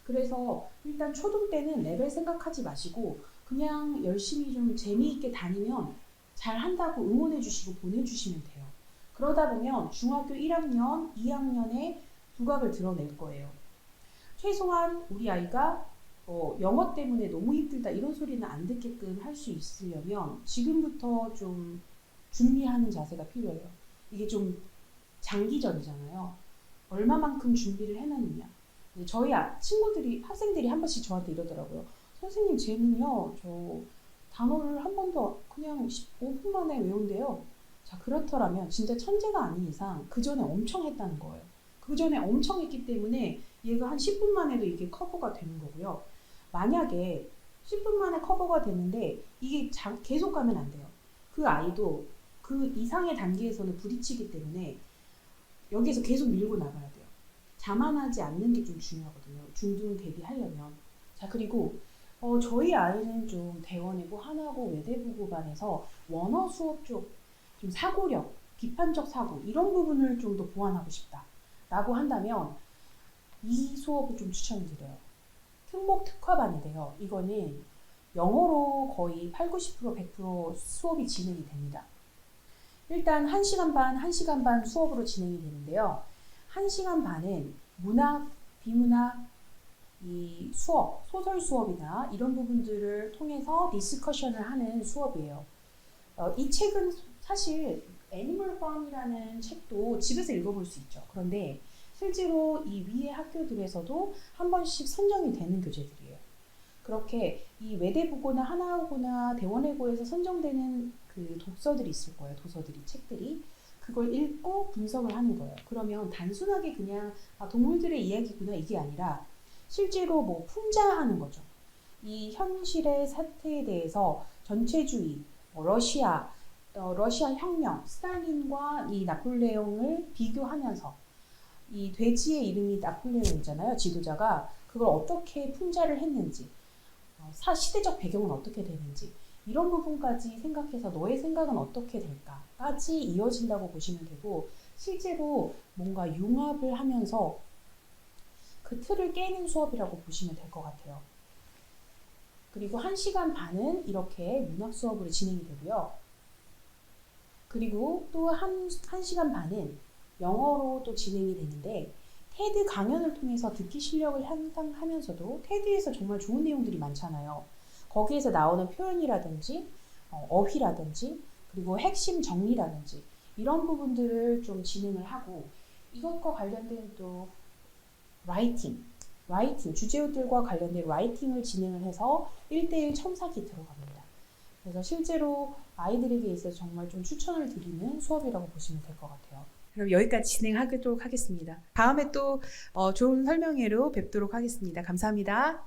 Speaker 2: 그래서 일단 초등 때는 레벨 생각하지 마시고 그냥 열심히 좀 재미있게 다니면 잘 한다고 응원해 주시고 보내주시면 돼요. 그러다 보면 중학교 1학년, 2학년에 두각을 드러낼 거예요. 최소한 우리 아이가 영어 때문에 너무 힘들다 이런 소리는 안 듣게끔 할 수 있으려면 지금부터 좀 준비하는 자세가 필요해요. 이게 좀 장기전이잖아요. 얼마만큼 준비를 해놨느냐. 저희 학생들이 한 번씩 저한테 이러더라고요. 선생님, 쟤는요, 저 단어를 한 번도 그냥 5분 만에 외운대요. 자, 그렇더라면 진짜 천재가 아닌 이상 그 전에 엄청 했다는 거예요. 그 전에 엄청 했기 때문에 얘가 한 10분 만에도 이게 커버가 되는 거고요. 만약에 10분 만에 커버가 되는데 이게 계속 가면 안 돼요. 그 아이도 그 이상의 단계에서는 부딪히기 때문에 여기에서 계속 밀고 나가야 돼요. 자만하지 않는 게 좀 중요하거든요. 중등 대비하려면. 자, 그리고 저희 아이는 좀 대원외고, 하나고, 외대부고 반에서 원어 수업 쪽 좀 사고력, 비판적 사고 이런 부분을 좀 더 보완하고 싶다 라고 한다면 이 수업을 좀 추천을 드려요. 특목 특화반인데요. 이거는 영어로 거의 80, 90%, 100% 수업이 진행이 됩니다. 일단 1시간 반, 1시간 반 수업으로 진행이 되는데요. 1시간 반은 문학, 비문학, 이 수업, 소설 수업이나 이런 부분들을 통해서 디스커션을 하는 수업이에요. 이 책은 사실 애니멀 팜이라는 책도 집에서 읽어볼 수 있죠. 그런데 실제로 이 위의 학교들에서도 한 번씩 선정이 되는 교재들이에요. 그렇게 이 외대부고나 하나고나 대원외고에서 선정되는 그 독서들이 있을 거예요. 도서들이, 책들이. 그걸 읽고 분석을 하는 거예요. 그러면 단순하게 그냥 동물들의 이야기구나 이게 아니라 실제로 뭐 풍자하는 거죠. 이 현실의 사태에 대해서 전체주의, 러시아 혁명, 스탈린과 이 나폴레옹을 비교하면서 이 돼지의 이름이 나폴레옹이잖아요. 지도자가 그걸 어떻게 풍자를 했는지, 시대적 배경은 어떻게 되는지 이런 부분까지 생각해서 너의 생각은 어떻게 될까까지 이어진다고 보시면 되고 실제로 뭔가 융합을 하면서 그 틀을 깨는 수업이라고 보시면 될 것 같아요. 그리고 1시간 반은 이렇게 문학 수업으로 진행이 되고요. 그리고 또 1시간 반은 영어로 또 진행이 되는데 테드 강연을 통해서 듣기 실력을 향상하면서도 테드에서 정말 좋은 내용들이 많잖아요. 거기에서 나오는 표현이라든지 어휘라든지 그리고 핵심 정리라든지 이런 부분들을 좀 진행을 하고 이것과 관련된 또 라이팅, 주제들과 관련된 라이팅을 진행을 해서 1:1 첨삭이 들어갑니다. 그래서 실제로 아이들에게 있어서 정말 좀 추천을 드리는 수업이라고 보시면 될 것 같아요. 그럼 여기까지 진행하도록 하겠습니다. 다음에 또 좋은 설명회로 뵙도록 하겠습니다. 감사합니다.